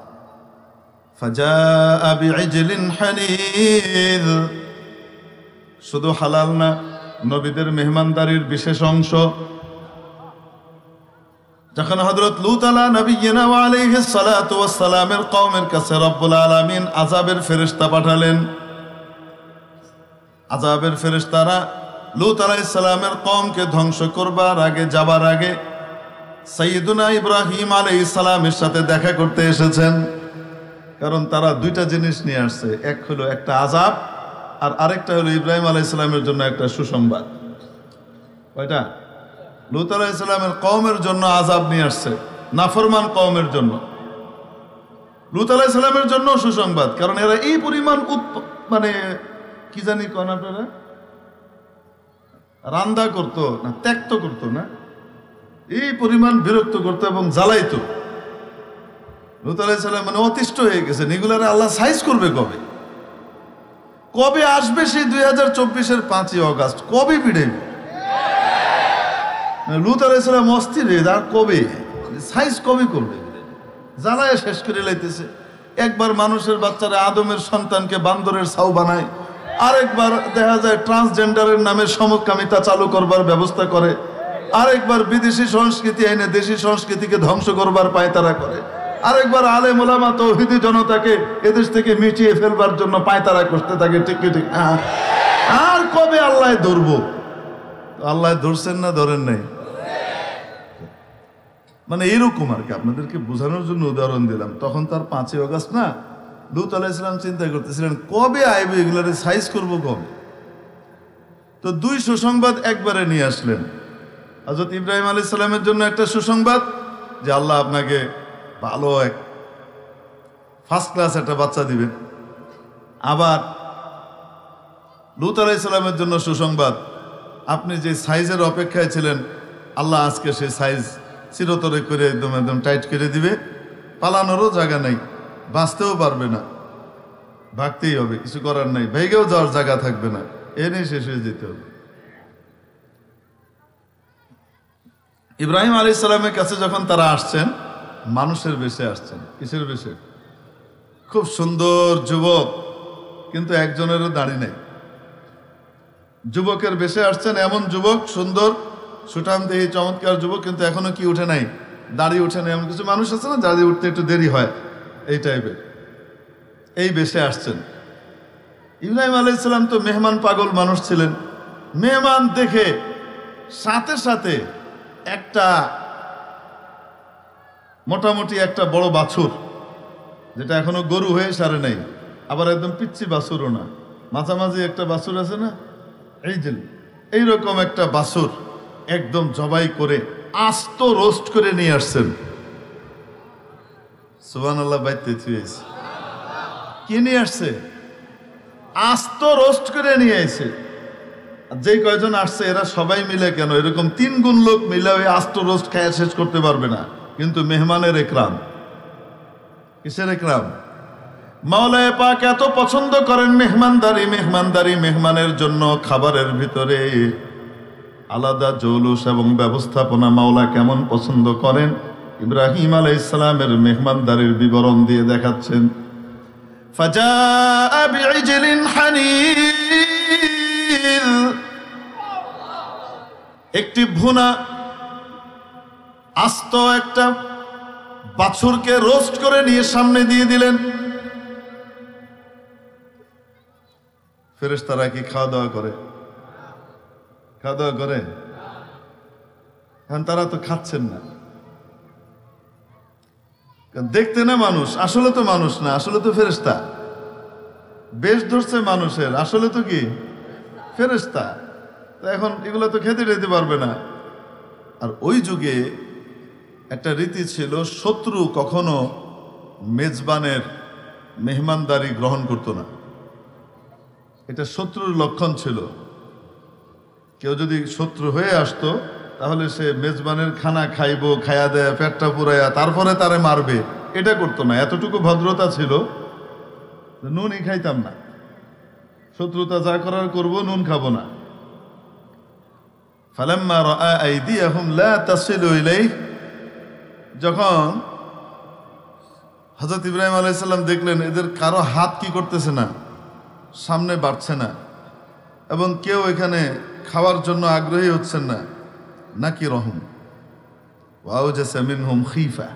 ফাজাআ বিইজলিন হানিয, শুধু হালাল না, নবীদের মেহমানদারির বিশেষ অংশ। যখন হযরত লূত নবিয়্যিনা ওয়া আলাইহিস সালাতু ওয়াস সালামের কওমের কাছে রব্বুল আলামিন আযাবের ফেরেশতা পাঠালেন। আযাবের ফেরেশতারা লূত আলাইহিস সালামের কওমকে ধ্বংস করবার আগে, যাবার আগে সাইয়্যিদুনা ইব্রাহিম আলাইহিস সালামের সাথে দেখা করতে এসেছেন। কারণ তারা 2টা জিনিস নিয়ে আসছে, এক হলো একটা আযাব, আর আরেকটা হলো ইব্রাহিম আলাইহিস সালামের জন্য একটা সুসংবাদ। কয়টা? লূত আলাইহিস সালামের কওমের জন্য আযাব নিয়ে আসছে, নাফরমান কওমের জন্য। লূত আলাইহিস সালামের জন্য সুসংবাদ, কারণ এরা এই পরিমাণ মানে কি জানি কোন আপনারা, রান্দা করতো না, ত্যাক্ত করতো না, এই পরিমাণ বিরক্ত করতো এবং জ্বালাইতো। লূত আলাইহিস সালাম মানে অতিষ্ঠ হয়ে গেছেন, এগুলারে আল্লাহ সাইজ করবে কবে? কবে আসবে সেই 2024-এর 5ই অগাস্ট? কবে বিড়াইবে? লূত আলাইহিস সালাম অস্থির হয়ে, আর কবে সাইজ কবে করবে? জ্বালায় শেষ করে লাইতেছে। একবার মানুষের বাচ্চারা, আদমের সন্তানকে বান্দরের ছাউ বানায়, আরেকবার দেখা যায় ট্রান্সজেন্ডারের নামে সমকামিতা চালু করবার ব্যবস্থা করে, আরেকবার বিদেশি সংস্কৃতি এনে দেশি সংস্কৃতিকে ধ্বংস করবার পায়তারা করে, আরেকবার আলেম ওলামা তৌহিদি জনতাকে এদেশ থেকে মিটিয়ে ফেলবার জন্য পায়তারা করতে থাকে। ঠিক ঠিক। আর কবে আল্লাহ ধরবো? আল্লাহ ধরছেন না ধরেন নাই? মানে এরকম আর কি, আপনাদেরকে বোঝানোর জন্য উদাহরণ দিলাম। তখন তার 5ই অগাস্ট না, লূত আলাইহিস সালাম চিন্তা করতেছিলেন কবে আইবে, এগুলারে সাইজ করবো কবে। তো 2 সুসংবাদ একবারে নিয়ে আসলেন। হযরত ইব্রাহিম আলাইহিস সালামের জন্য একটা সুসংবাদ যে আল্লাহ আপনাকে ভালো এক ফার্স্ট ক্লাস একটা বাচ্চা দিবেন। আবার লূত আলাইহিস সালামের জন্য সুসংবাদ, আপনি যে সাইজের অপেক্ষায় ছিলেন আল্লাহ আজকে সে সাইজ চিরতরে করে একদম একদম টাইট করে দিবে, পালানোরও জায়গা নেই, বাঁচতেও পারবে না, ভাগতেই হবে, কিছু করার নাই, ভেগেও যাওয়ার জায়গা থাকবে না, এনেই শেষ হয়ে যেতে হবে। ইব্রাহিম আলাইহিস সালামের কাছে যখন তারা আসছেন, মানুষের বেশে আসছেন। কিসের বেশে? খুব সুন্দর যুবক, কিন্তু একজনেরও দাড়ি নেই। যুবকের বেশে আসছেন, এমন যুবক, সুন্দর সুঠাম দেহি চমৎকার যুবক, কিন্তু এখনো কি উঠে নাই, দাড়ি উঠে নাই। এমন কিছু মানুষ আছে না, দাড়ি উঠতে একটু দেরি হয়, এই টাইপের। এই বেশে আসছেন। ইব্রাহিম আলাইহিস সালাম তো মেহমান পাগল মানুষ ছিলেন। মেহমান দেখে সাথে সাথে একটা মোটামুটি একটা বড় বাছুর, যেটা এখনো গরু হয়ে সারে নাই, আবার একদম পিচ্ছি বাছুরও না, মাঝামাঝি একটা বাছুর আছে না, এই যে এইরকম একটা বাছুর একদম জবাই করে আস্ত রোস্ট করে নিয়ে আসছেন। সুবহানাল্লাহ। বাইতে থুয়েছে, কি নিয়ে আসছে? আস্ত রোস্ট করে নিয়ে আসছে। যে কয়জন আসছে এরা সবাই মিলে কেন, এরকম 3 গুণ লোক মিলে ওই আস্ত রোস্ট খায়া শেষ করতে পারবে না। কিন্তু মেহমানের একরাম। কিসের একরাম? মাওলায়ে পাক এত পছন্দ করেন মেহমানদারি। মেহমানের জন্য খাবারের ভিতরে আলাদা জৌলুস এবং ব্যবস্থাপনা মাওলা কেমন পছন্দ করেন, ইব্রাহিম আলাইহিস সালামের মেহমানদারির বিবরণ দিয়ে দেখাচ্ছেন। ফাজাআ বিইজলিন হানিল, একটি ভুনা আস্ত একটা বাছুরকে রোস্ট করে নিয়ে সামনে দিয়ে দিলেন। ফেরেশতারা কি খাওয়া দাওয়া করে? খাওয়া দাওয়া করে? কারণ তারা তো খাচ্ছেন না। দেখতে না মানুষ, আসলে তো মানুষ না, আসলে তো ফেরেশতা। বেশ ধরছে মানুষের, আসলে তো কি ফেরেশতা। তো এখন এগুলো তো খেতে যেতে পারবে না। আর ওই যুগে একটা রীতি ছিল, শত্রু কখনো মেজবানের মেহমানদারি গ্রহণ করত না। এটা শত্রুর লক্ষণ ছিল। কেউ যদি শত্রু হয়ে আসতো তাহলে সে মেজবানের খানা খাইবো, খায়া দেয় পেটটা পুরাইয়া তারপরে তারে মারবে, এটা করতো না। এতটুকু ভদ্রতা ছিল, নুনই খাইতাম না, শত্রুতা যা করার করবো, নুন খাবো না। ফালাম্মা রাআ আইদিয়াহুম লা তাসিলু ইলাইহি, যখন হযরত ইব্রাহিম আলাইহিস সালাম দেখলেন এদের কারো হাত কি করতেছে না, সামনে বাড়ছে না, এবং কেউ এখানে খাওয়ার জন্য আগ্রহী হচ্ছেন না, নাকি রহম ওয়াওজাসা মিনহুম খিফা।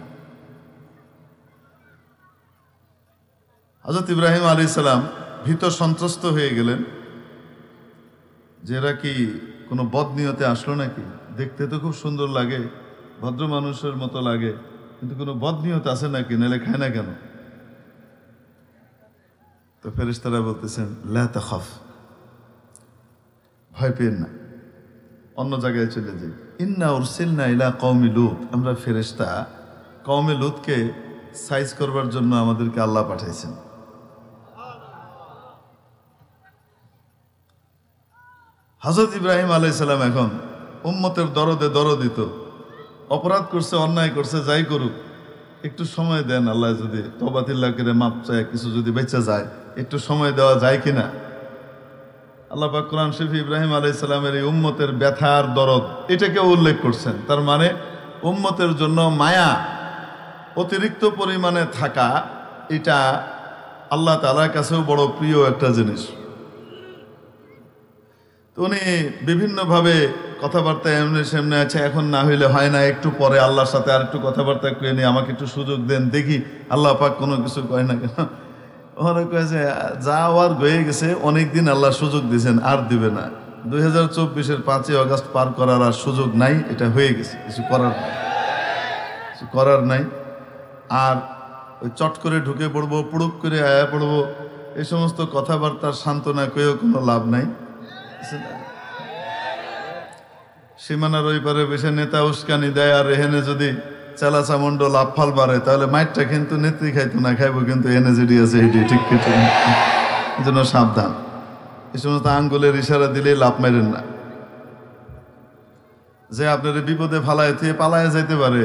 হযরত ইব্রাহিম আলাইহিস সালাম ভীত সন্ত্রস্ত হয়ে গেলেন যে এরা কি কোনো বদনিয়তে আসলো নাকি? দেখতে তো খুব সুন্দর লাগে, ভদ্র মানুষের মতো লাগে, কিন্তু কোনো বদনিয়ত আছে নাকি, নাহলে খায় না কেন? তো ফেরেশতারা বলতেছেন লা তাখাফ, ভয় পেন না, অন্য জায়গায় চলে যাই। ইন্না উরসিলনা ইলা কওমি লূত, আমরা ফেরেশতা কওমে লূতকে সাইজ করবার জন্য আমাদেরকে আল্লাহ পাঠাইছেন। হযরত ইব্রাহিম আলাইহিস সালাম এখন উম্মতের দরদে দরদিত, অপরাধ করছে, অন্যায় করছে, যাই করুক, একটু সময় দেন, আল্লাহ যদি তওবাতিল্লাহ করে মাপ চায়, কিছু যদি বেঁচে যায়, একটু সময় দেওয়া যায় কিনা। আল্লাহ পাক কোরআন শরীফে ইব্রাহিম আলাইহিস সালামের এই উম্মতের ব্যথার দরদ এটাকে উল্লেখ করছেন। তার মানে উম্মতের জন্য মায়া অতিরিক্ত পরিমাণে থাকা, এটা আল্লাহ তাআলার কাছেও বড় প্রিয় একটা জিনিস। তো উনি বিভিন্নভাবে কথাবার্তা এমনি সেমনি আছে, এখন না হইলে হয় না, একটু পরে আল্লাহর সাথে আর একটু কথাবার্তা করে নিয়ে আমাকে একটু সুযোগ দেন, দেখি আল্লাহ পাক কোনো কিছু কয় না কেন। ওরা কয়ে যে যা আর হয়ে গেছে, অনেকদিন আল্লাহ সুযোগ দিয়েছেন, আর দিবে না। 2024-এর 5ই আগস্ট পার করার আর সুযোগ নাই, এটা হয়ে গেছে, কিছু করার নাই। আর ওই চট করে ঢুকে পড়বো, পুড়ুক করে আয়া পড়বো, এই সমস্ত কথাবার্তার সান্ত্বনা কয়েও কোনো লাভ নাই। সীমানার ওই পারে বেশি নেতা উস্কানি দেয়, আর এখানে যদি চালাচা মন্ডল আফাল বাড়ে, তাহলে মাইটটা কিন্তু নেত্রী খাইতো না, খাইবো কিন্তু এনে যেটি আছে এটি ঠিক কিছু জন্য সাবধান। এই সমস্ত আঙ্গুলের ইশারা দিলেই লাভ মারেন না। যে আপনার বিপদে ফালায় থেকে পালায় যাইতে পারে,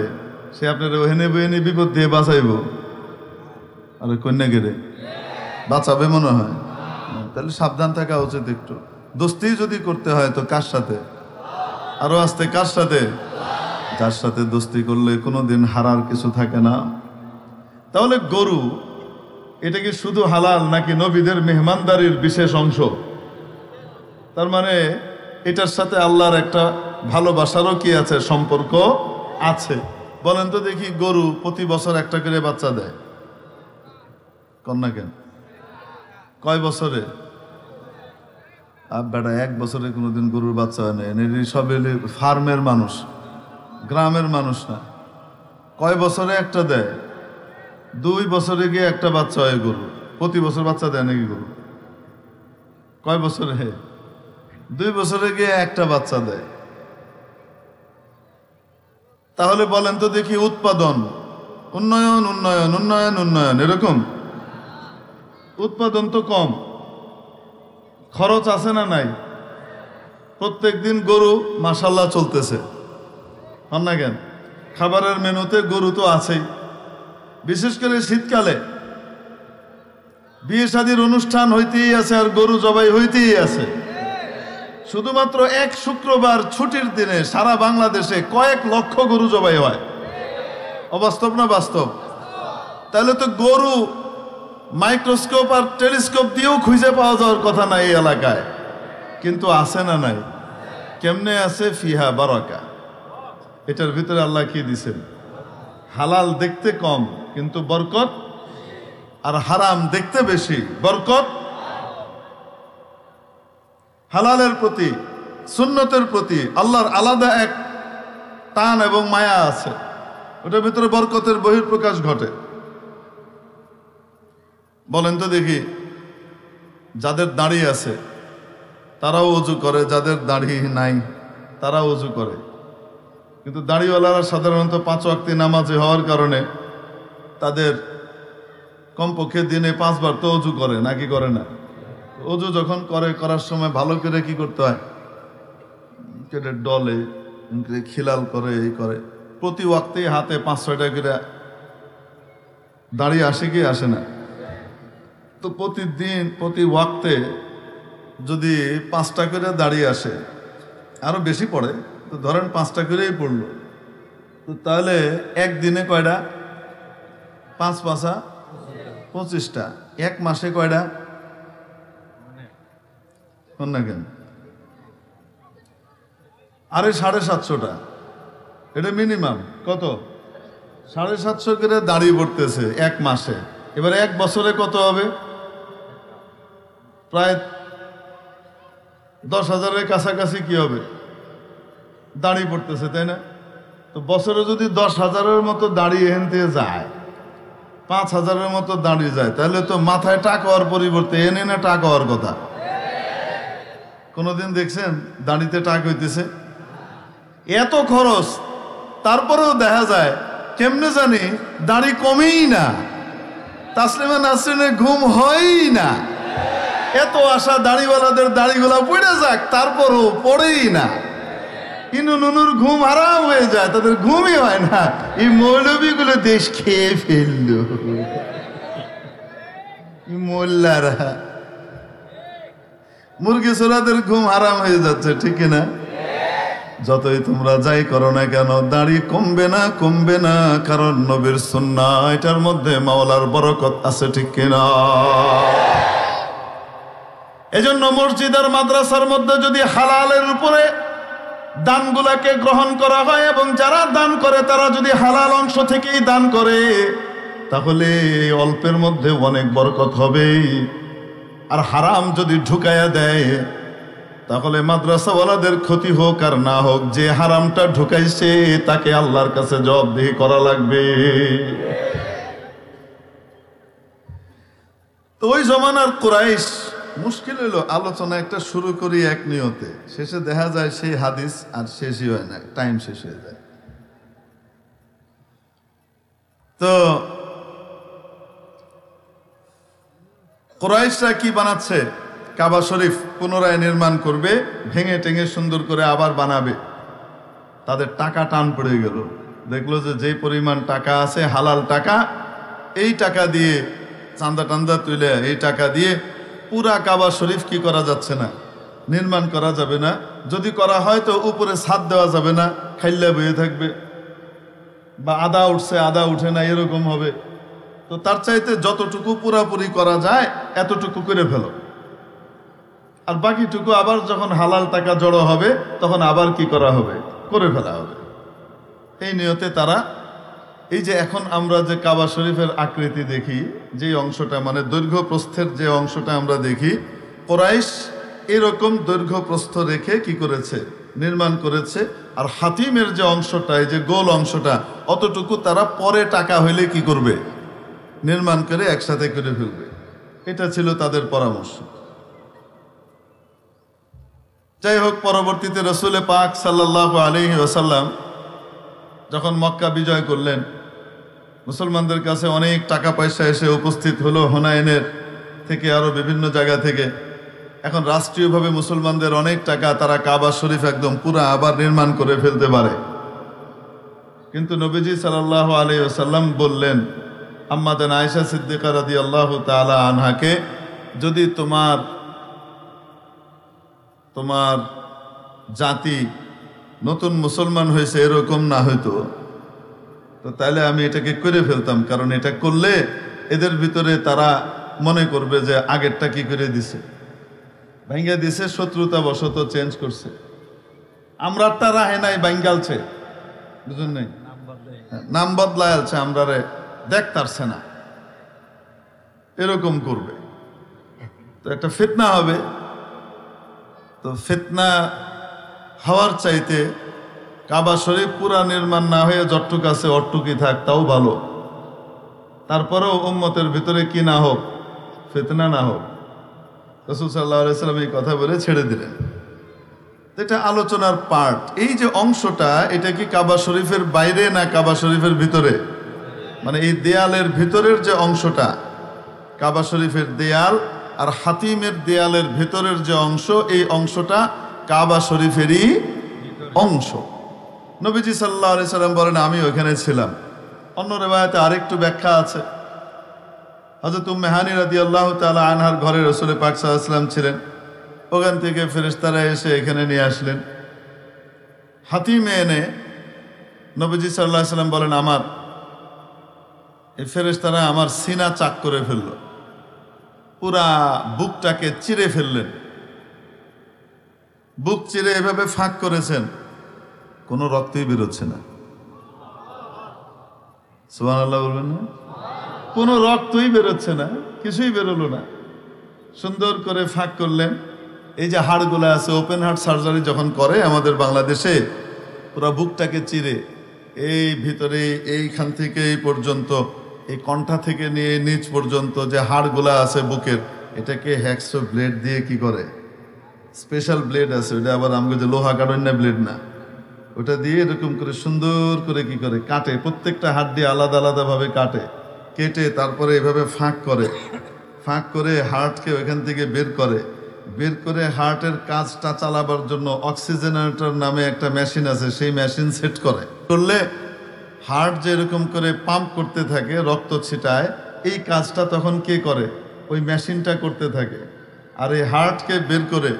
সে আপনার ওহেনে বহেনে বিপদ দিয়ে বাঁচাইব? আরে কন্যা গেলে বাঁচাবে মনে হয়? তাহলে সাবধান থাকা উচিত একটু। দোস্তি যদি করতে হয় তো কার সাথে? আরো আসতে কার সাথে? যার সাথে দোস্তি করলে কোনোদিন হারার কিছু থাকে না। তাহলে গরু এটা কি শুধু হালাল নাকি নবীদের মেহমানদারির বিশেষ অংশ? তার মানে এটার সাথে আল্লাহর একটা ভালোবাসারও কি আছে, সম্পর্ক আছে। বলেন তো দেখি, গরু প্রতি বছর একটা করে বাচ্চা দেয়, কন্যা কেন? কয় বছরে? বেটা এক বছরে কোনোদিন গরুর বাচ্চা হয় না। সব ফার্মের মানুষ, গ্রামের মানুষ না। কয় বছরে একটা দেয়? 2 বছরে গিয়ে একটা বাচ্চা হয় গরু। প্রতি বছর বাচ্চা দেয় নাকি গরু? কয় বছরে? 2 বছরে গিয়ে একটা বাচ্চা দেয়। তাহলে বলেন তো দেখি, উৎপাদন, উন্নয়ন উন্নয়ন উন্নয়ন উন্নয়ন, এরকম উৎপাদন তো কম, খরচ আছে না নাই? প্রত্যেক দিন গরু মাশাআল্লাহ চলতেছে, হন না কেন? খাবারের মেনুতে গরু তো আছেই। বিশেষ করে শীতকালে বিয়ে শাদীর অনুষ্ঠান হইতেই আছে আর গরু জবাই হইতেই আছে। শুধুমাত্র এক শুক্রবার ছুটির দিনে সারা বাংলাদেশে কয়েক লক্ষ গরু জবাই হয়। অবাস্তব না বাস্তব? তাহলে তো গরু মাইক্রোস্কোপ আর টেলিস্কোপ দিয়েও খুঁজে পাওয়া যাওয়ার কথা না এই এলাকায়, কিন্তু আছে না নাই? কেমনে আছে? ফিহা বারাকা। এটার ভিতরে আল্লাহ কি দিছেন? হালাল দেখতে কম কিন্তু বরকত, আর হারাম দেখতে বেশি, বরকত। হালালের প্রতি, সুন্নতের প্রতি আল্লাহর আলাদা এক টান এবং মায়া আছে, ওটার ভিতরে বরকতের বহিঃপ্রকাশ ঘটে। বলেন তো দেখি, যাদের দাড়ি আছে তারাও ওযু করে, যাদের দাড়ি নাই তারাও ওযু করে। কিন্তু দাড়িওয়ালারা সাধারণত 5 ওয়াক্তি নামাজি হওয়ার কারণে তাদের কমপক্ষে দিনে 5 বার তো ওযু করে, নাকি করে না? ওযু যখন করার সময় ভালো করে কি করতে হয়? কেটে ডলে, খিলাল করে, এই করে। প্রতি ওয়াক্তেই হাতে 5-6টা করে দাড়ি আসে কি আসে না? তো প্রতিদিন প্রতি ওয়াক্তে যদি 5টা করে দাড়ি আসে, আরো বেশি পড়ে, তো ধরেন 5টা করেই পড়লো, তো তাহলে একদিনে কয়টা? 5 5 25টা। এক মাসে কয়টা? না কেন? আরে 750টা। এটা মিনিমাম কত? 750 করে দাড়ি পড়তেছে এক মাসে। এবারে 1 বছরে কত হবে? প্রায় 10,000-এর কাছাকাছি কি হবে? দাড়ি পড়তেছে, তাই না? তো বছরে যদি 10,000-এর মতো দাড়ি এখান থেকে যায়, 5,000-এর মতো দাড়ি যায়, তাহলে তো মাথায় টাক হওয়ার পরিবর্তে এনে না টাক হওয়ার কথা। কোনোদিন দেখছেন দাড়িতে টাক হইতেছে? এত খরচ, তারপরেও দেখা যায় কেমনে জানি দাড়ি কমেই না, তাসলিমা নাসরিনের ঘুম হয়ই না। এত আশা দাড়িওয়ালাদের দাড়িগুলা পড়ে যাক, তারপরও পড়েই না। ইনু নুনুর ঘুম হারাম হয়ে যায়, তাদের ঘুমই হয় না। এই মৌলবীগুলো দেশ খেয়ে ফেললো, মোল্লারা, মুরগি চোরাদের ঘুম হারাম হয়ে যাচ্ছে, ঠিক কিনা? যতই তোমরা যাই করো না কেন, দাড়ি কমবে না, কমবে না, কারণ নবীর সুন্নাহ, এটার মধ্যে মাওলার বরকত আছে, ঠিক কিনা? এজন্য মসজিদ আর মাদ্রাসার মধ্যে যদি হালালের উপরে দানগুলাকে গ্রহণ করা হয় এবং যারা দান করে তারা যদি হালাল অংশ থেকেই দান করে, তাহলে অল্পের মধ্যে অনেক বরকত হবে। আর হারাম যদি ঢুকায়া দেয়, তাহলে মাদ্রাসাওয়ালাদের ক্ষতি হোক আর না হোক, যে হারামটা ঢুকাইছে তাকে আল্লাহর কাছে জবাবদিহি করা লাগবে। তো ওই জমানার কুরাইশ, মুশকিল হলো আলোচনা একটা শুরু করি এক নিয়তে, শেষে দেখা যায় সেই হাদিস আর শেষই হয় না, টাইম শেষ হয়ে যায়। তো কুরাইশরা কি বানাচ্ছে? কাবা শরীফ পুনরায় নির্মাণ করবে, ভেঙে টেঙে সুন্দর করে আবার বানাবে। তাদের টাকা টান পড়ে গেল, দেখলো যে যেই পরিমাণ টাকা আছে হালাল টাকা, এই টাকা দিয়ে চান্দা টান্দা তুলে এই টাকা দিয়ে পুরা কাবা শরীফ কি করা যাচ্ছে না, নির্মাণ করা যাবে না। যদি করা হয় তো উপরে ছাদ দেওয়া যাবে না, খাইল্লা বয়ে থাকবে, বা আদা উঠছে আদা উঠে না এরকম হবে। তো তার চাইতে যতটুকু পুরাপুরি করা যায় এতটুকু করে ফেলো, আর বাকিটুকু আবার যখন হালাল টাকা জড়ো হবে তখন আবার কি করা হবে, করে ফেলা হবে। এই নিয়তে তারা এই যে এখন আমরা যে কাবা শরীফের আকৃতি দেখি, যে অংশটা মানে দৈর্ঘ্য প্রস্থের যে অংশটা আমরা দেখি, কুরাইশ এরকম দৈর্ঘ্য প্রস্থ রেখে কি করেছে, নির্মাণ করেছে। আর হাতিমের যে অংশটা, এই যে গোল অংশটা, অতটুকু তারা পরে টাকা হইলে কি করবে, নির্মাণ করে একসাথে করে ফেলবে। এটা ছিল তাদের পরামর্শ। যাই হোক, পরবর্তীতে রাসূল পাক সাল্লাল্লাহু আলাইহি ওয়াসাল্লাম যখন মক্কা বিজয় করলেন, মুসলমানদের কাছে অনেক টাকা পয়সা এসে উপস্থিত হলো হুনাইনের থেকে, আরো বিভিন্ন জায়গা থেকে। এখন রাষ্ট্রীয়ভাবে মুসলমানদের অনেক টাকা, তারা কাবা শরীফ একদম পুরা আবার নির্মাণ করে ফেলতে পারে। কিন্তু নবীজি সাল্লাল্লাহু আলাইহি ওয়াসাল্লাম বললেন আম্মা জান আয়েশা সিদ্দিকা রাদিয়াল্লাহু তাআলা আনহাকে, যদি তোমার জাতি নতুন মুসলমান হয়েছে এরকম না হইতো, তো তাহলে আমি এটাকে করে ফেলতাম। কারণ এটা করলে এদের ভিতরে তারা মনে করবে যে আগেরটা কি করে দিছে, ভাঙ্গা দিছে, শত্রুতা বশত চেঞ্জ করছে, আমরারটা রাহে নাই বাঙ্গালছে, বুঝুন নাই, নাম বদলায়ালছে, আমরারে দেখতারছে না, এরকম করবে। তো একটা ফিতনা হবে। তো ফিতনা হওয়ার চাইতে কাবা শরীফ পুরা নির্মাণ না হয়ে যতটুক আছে অটটুকি থাক, তাও ভালো। তারপরেও উম্মতের ভিতরে কি না হোক, ফিতনা না হোক। রাসূল সাল্লাল্লাহু আলাইহি ওয়াসাল্লাম এই কথা বলে ছেড়ে দিলেন। এটা আলোচনার পার্ট। এই যে অংশটা, এটা কি কাবা শরীফের বাইরে না কাবা শরীফের ভিতরে? মানে এই দেয়ালের ভিতরের যে অংশটা, কাবা শরীফের দেয়াল আর হাতিমের দেয়ালের ভিতরের যে অংশ, এই অংশটা কাবা শরীফেরই অংশ। নবীজি সাল্লাল্লাহু আলাইহি সাল্লাম বলেন আমি ওখানে ছিলাম। অন্য রিওয়ায়াতে আরেকটু ব্যাখ্যা আছে, হযরত উম্মে হানি রাদিয়াল্লাহু তাআলা আনহার ঘরে রাসূল পাক সাল্লাল্লাহু আলাইহি ওয়াসাল্লাম ছিলেন। ওখান থেকে ফেরেশতারা এসে এখানে নিয়ে আসলেন। হাতিমে এনে নবীজি সাল্লাল্লাহু আলাইহি সাল্লাম বলেন আমার এই ফেরেশতারা আমার সিনা চাক করে ফেললো, পুরা বুকটাকে চিরে ফেললেন। বুক চিরে এভাবে ফাঁক করেছেন, কোনো রক্তই বেরোচ্ছে না। সুবহানাল্লাহ বলবেন না? কোনো রক্তই বেরোচ্ছে না, কিছুই বেরোলো না। সুন্দর করে ফাঁক করলেন। এই যে হাড়গুলো আছে, ওপেন হার্ট সার্জারি যখন করে আমাদের বাংলাদেশে, পুরা বুকটাকে চিরে এই ভিতরে এইখান থেকে এই পর্যন্ত, এই কণ্ঠা থেকে নিয়ে নিচ পর্যন্ত যে হাড়গুলা আছে বুকের, এটাকে হ্যাকসো ব্লেড দিয়ে কি করে, স্পেশাল ব্লেড আছে, ওটা আবার আমাকে যে লোহা কাটন্যা ব্লেড না, ওটা দিয়ে এরকম করে সুন্দর করে কি করে কাটে, প্রত্যেকটা হাড় আলাদা আলাদা ভাবে কাটে, কেটে তারপরে এভাবে ফাঁক করে, ফাঁক করে হার্টকে ওইখান থেকে বের করে, বের করে হার্টের কাজটা চালাবার জন্য অক্সিজেনেটর নামে একটা মেশিন আছে, সেই মেশিন সেট করলে হার্ট যে এরকম করে পাম্প করতে থাকে, রক্ত ছিটায়, এই কাজটা তখন কে করে, ওই মেশিনটা করতে থাকে। আর এই হার্টকে বের করে,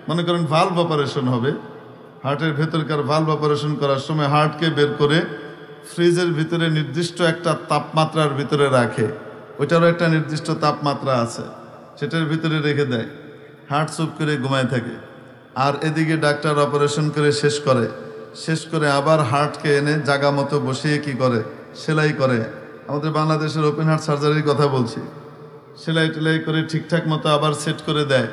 মনে করেন ভালভ অপারেশন হবে, হার্টের ভেতরকার ভালভ অপারেশন করার সময় হার্টকে বের করে ফ্রিজের ভিতরে নির্দিষ্ট একটা তাপমাত্রার ভিতরে রাখে, ওইটারও একটা নির্দিষ্ট তাপমাত্রা আছে, সেটার ভিতরে রেখে দেয়, হার্ট চুপ করে ঘুমায় থাকে। আর এদিকে ডাক্তার অপারেশন করে শেষ করে আবার হার্টকে এনে জায়গা মতো বসিয়ে কি করে, সেলাই করে। আমাদের বাংলাদেশের ওপেন হার্ট সার্জারির কথা বলছি, সেলাই টেলাই করে ঠিকঠাক মতো আবার সেট করে দেয়।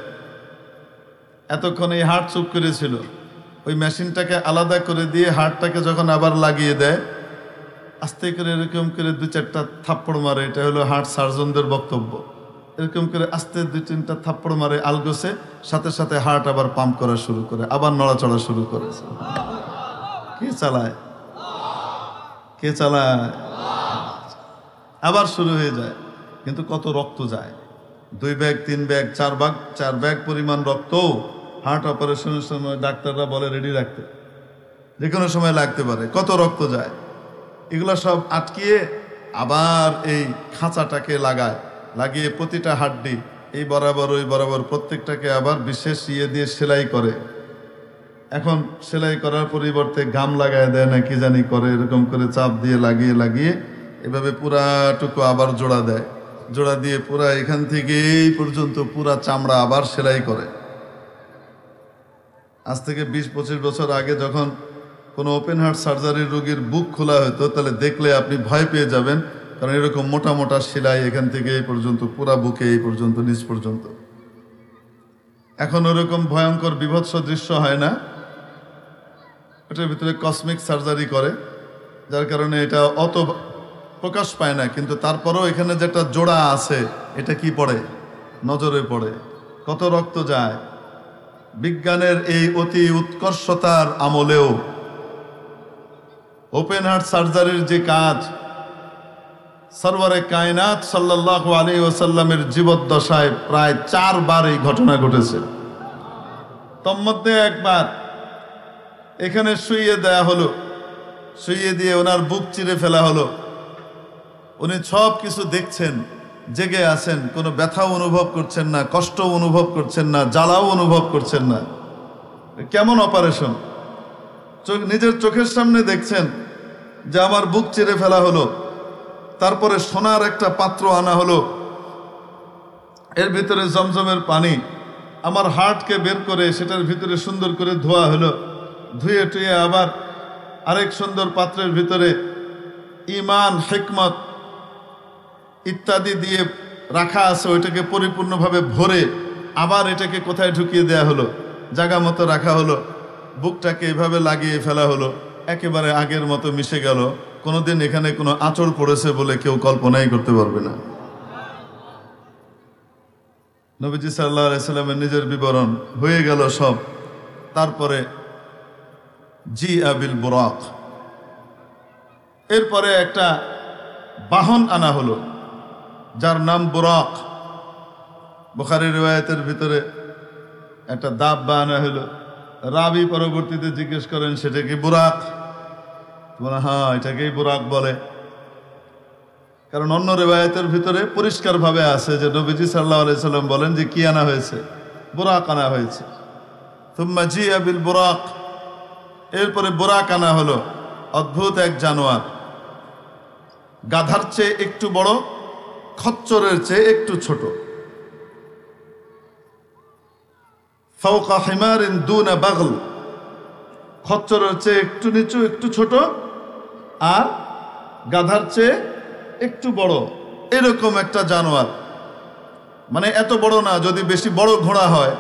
এতক্ষণ এই হার্ট চুপ করেছিল, ওই মেশিনটাকে আলাদা করে দিয়ে হার্টটাকে যখন আবার লাগিয়ে দেয়, আস্তে করে এরকম করে 2-4টা থাপ্পড় মারে। এটা হলো হার্ট সার্জনদের বক্তব্য। এরকম করে আস্তে 2-3টা থাপ্পড় মারে আলগোসে, সাথে সাথে হার্ট আবার পাম্প করা শুরু করে, আবার নড়াচড়া শুরু করে। কে চালায়? কে চালায়? আবার শুরু হয়ে যায়। কিন্তু কত রক্ত যায়, 2 ব্যাগ 3 ব্যাগ 4 ব্যাগ পরিমাণ রক্ত হার্ট অপারেশনের সময় ডাক্তাররা বলে রেডি রাখতে। যে কোনো সময় লাগতে পারে, কত রক্ত যায়। এগুলো সব আটকিয়ে আবার এই খাঁচাটাকে লাগিয়ে প্রতিটা হাড্ডি এই বরাবর ওই বরাবর প্রত্যেকটাকে আবার বিশেষ দিয়ে সেলাই করে। এখন সেলাই করার পরিবর্তে গাম লাগায় দেয় না কি জানি করে, এরকম করে চাপ দিয়ে লাগিয়ে এভাবে পুরাটুকু আবার জোড়া দেয়। জোড়া দিয়ে পুরা এখান থেকে এই পর্যন্ত পুরা চামড়া আবার সেলাই করে। আজ থেকে 20-25 বছর আগে যখন কোনো ওপেন হার্ট সার্জারির রোগীর বুক খোলা হতো, তাহলে দেখলে আপনি ভয় পেয়ে যাবেন, কারণ এরকম মোটা মোটা সেলাই এখান থেকে এই পর্যন্ত, পুরা বুকে এই পর্যন্ত, নিচ পর্যন্ত। এখন ওরকম ভয়ঙ্কর বিভৎস দৃশ্য হয় না, ওটার ভিতরে কসমিক সার্জারি করে, যার কারণে এটা অত প্রকাশ পায় না। কিন্তু তারপরেও এখানে যেটা জোড়া আছে এটা কি পড়ে, নজরে পড়ে, কত রক্ত যায়। বিজ্ঞানের এই অতি উৎকর্ষতার আমলেও ওপেন হার্ট সার্জারির যে কাজ, সরওয়ারে কায়নাত সাল্লাল্লাহু আলাইহি ওয়াসাল্লামের জীবদ্দশায় প্রায় 4 বার এই ঘটনা ঘটেছে। তন্মধ্যে একবার এখানে শুইয়ে দেয়া হলো, শুইয়ে দিয়ে ওনার বুক চিরে ফেলা হলো। উনি সব কিছু দেখছেন, জেগে আছেন, কোনো ব্যথাও অনুভব করছেন না, কষ্টও অনুভব করছেন না, জ্বালাও অনুভব করছেন না। কেমন অপারেশন! নিজের চোখের সামনে দেখছেন যে আমার বুক চিরে ফেলা হলো, তারপরে সোনার একটা পাত্র আনা হলো, এর ভিতরে জমজমের পানি, আমার হার্টকে বের করে সেটার ভিতরে সুন্দর করে ধোয়া হলো, ধুয়ে টুয়ে আবার আরেক সুন্দর পাত্রের ভিতরে ঈমান, হিকমত ইত্যাদি দিয়ে রাখা আছে, ওইটাকে পরিপূর্ণভাবে ভরে আবার এটাকে কোথায় ঢুকিয়ে দেয়া হলো, জায়গা মতো রাখা হলো, বুকটাকে এভাবে লাগিয়ে ফেলা হলো, একেবারে আগের মতো মিশে গেল। কোনোদিন এখানে কোনো আঁচড় পড়েছে বলে কেউ কল্পনাই করতে পারবে না। নবীজি সাল্লাল্লাহু আলাইহি সাল্লামের নিজের বিবরণ হয়ে গেল সব। তারপরে জি আবিল বুরাক, এরপরে একটা বাহন আনা হলো যার নাম বুরাক। বুখারী রিওয়ায়াতের ভিতরে একটা দাব্বা আনা হলো। রাবি পরবর্তীতে জিজ্ঞেস করেন সেটা কি বুরাক? বলে হ্যাঁ, এটাকেই বুরাক বলে। কারণ অন্য রিওয়ায়াতের ভিতরে পরিষ্কারভাবে আছে যে নবীজি সাল্লাল্লাহু আলাইহি সাল্লাম বলেন যে কি আনা হয়েছে, বুরাক আনা হয়েছে। থুম্মা জিআ বিল বুরাক, এরপরে বুরাক আনা হলো। অদ্ভুত এক জানোয়ার, গাধার চেয়ে একটু বড়, খচ্চরের চেয়ে একটু ছোট। ফাওকা হিমারিন দুনা বাগল, খচ্চরের চেয়ে একটু নিচু, একটু ছোট, আর গাধার চেয়ে একটু বড়, এরকম একটা জানোয়ার। মানে এত বড় না, যদি বেশি বড় ঘোড়া হয়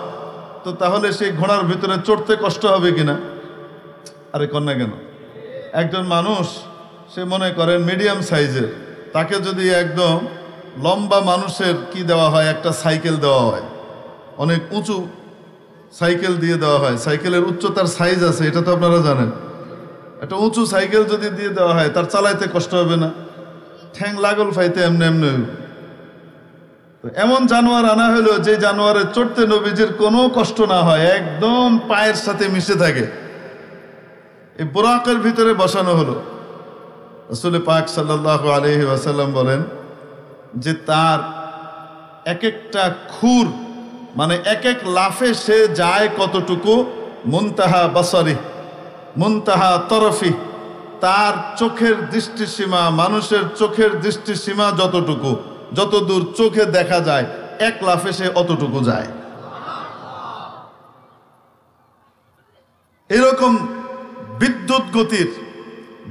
তো তাহলে সেই ঘোড়ার ভিতরে চড়তে কষ্ট হবে কিনা। আরে কন্যা কেন, একজন মানুষ সে মনে করেন মিডিয়াম সাইজের, তাকে যদি একদম লম্বা মানুষের কি দেওয়া হয়, একটা সাইকেল দেওয়া হয়, অনেক উঁচু সাইকেল দিয়ে দেওয়া হয়, সাইকেলের উচ্চতার সাইজ আছে, এটা তো আপনারা জানেন। একটা উঁচু সাইকেল যদি দিয়ে দেওয়া হয়, তার চালাইতে কষ্ট হবে না, ঠ্যাং লাগল ফাইতে এমনি এমনি। এমন জানোয়ার আনা হলো যে জানোয়ারের চড়তে নবীজির কোনো কষ্ট না হয়, একদম পায়ের সাথে মিশে থাকে। এই বুরাকের ভিতরে বসানো হলো। রাসূল পাক সাল্লাল্লাহু আলাইহি ওয়াসাল্লাম বলেন যে তার এক একটা খুর, মানে এক এক লাফে সে যায় কতটুকু, মুনতাহা বাসারি মুনতাহা তরফি, তার চোখের দৃষ্টিসীমা, মানুষের চোখের দৃষ্টিসীমা যতটুকু, যত দূর চোখে দেখা যায়, এক লাফে সে অতটুকু যায়। এরকম বিদ্যুৎ গতির,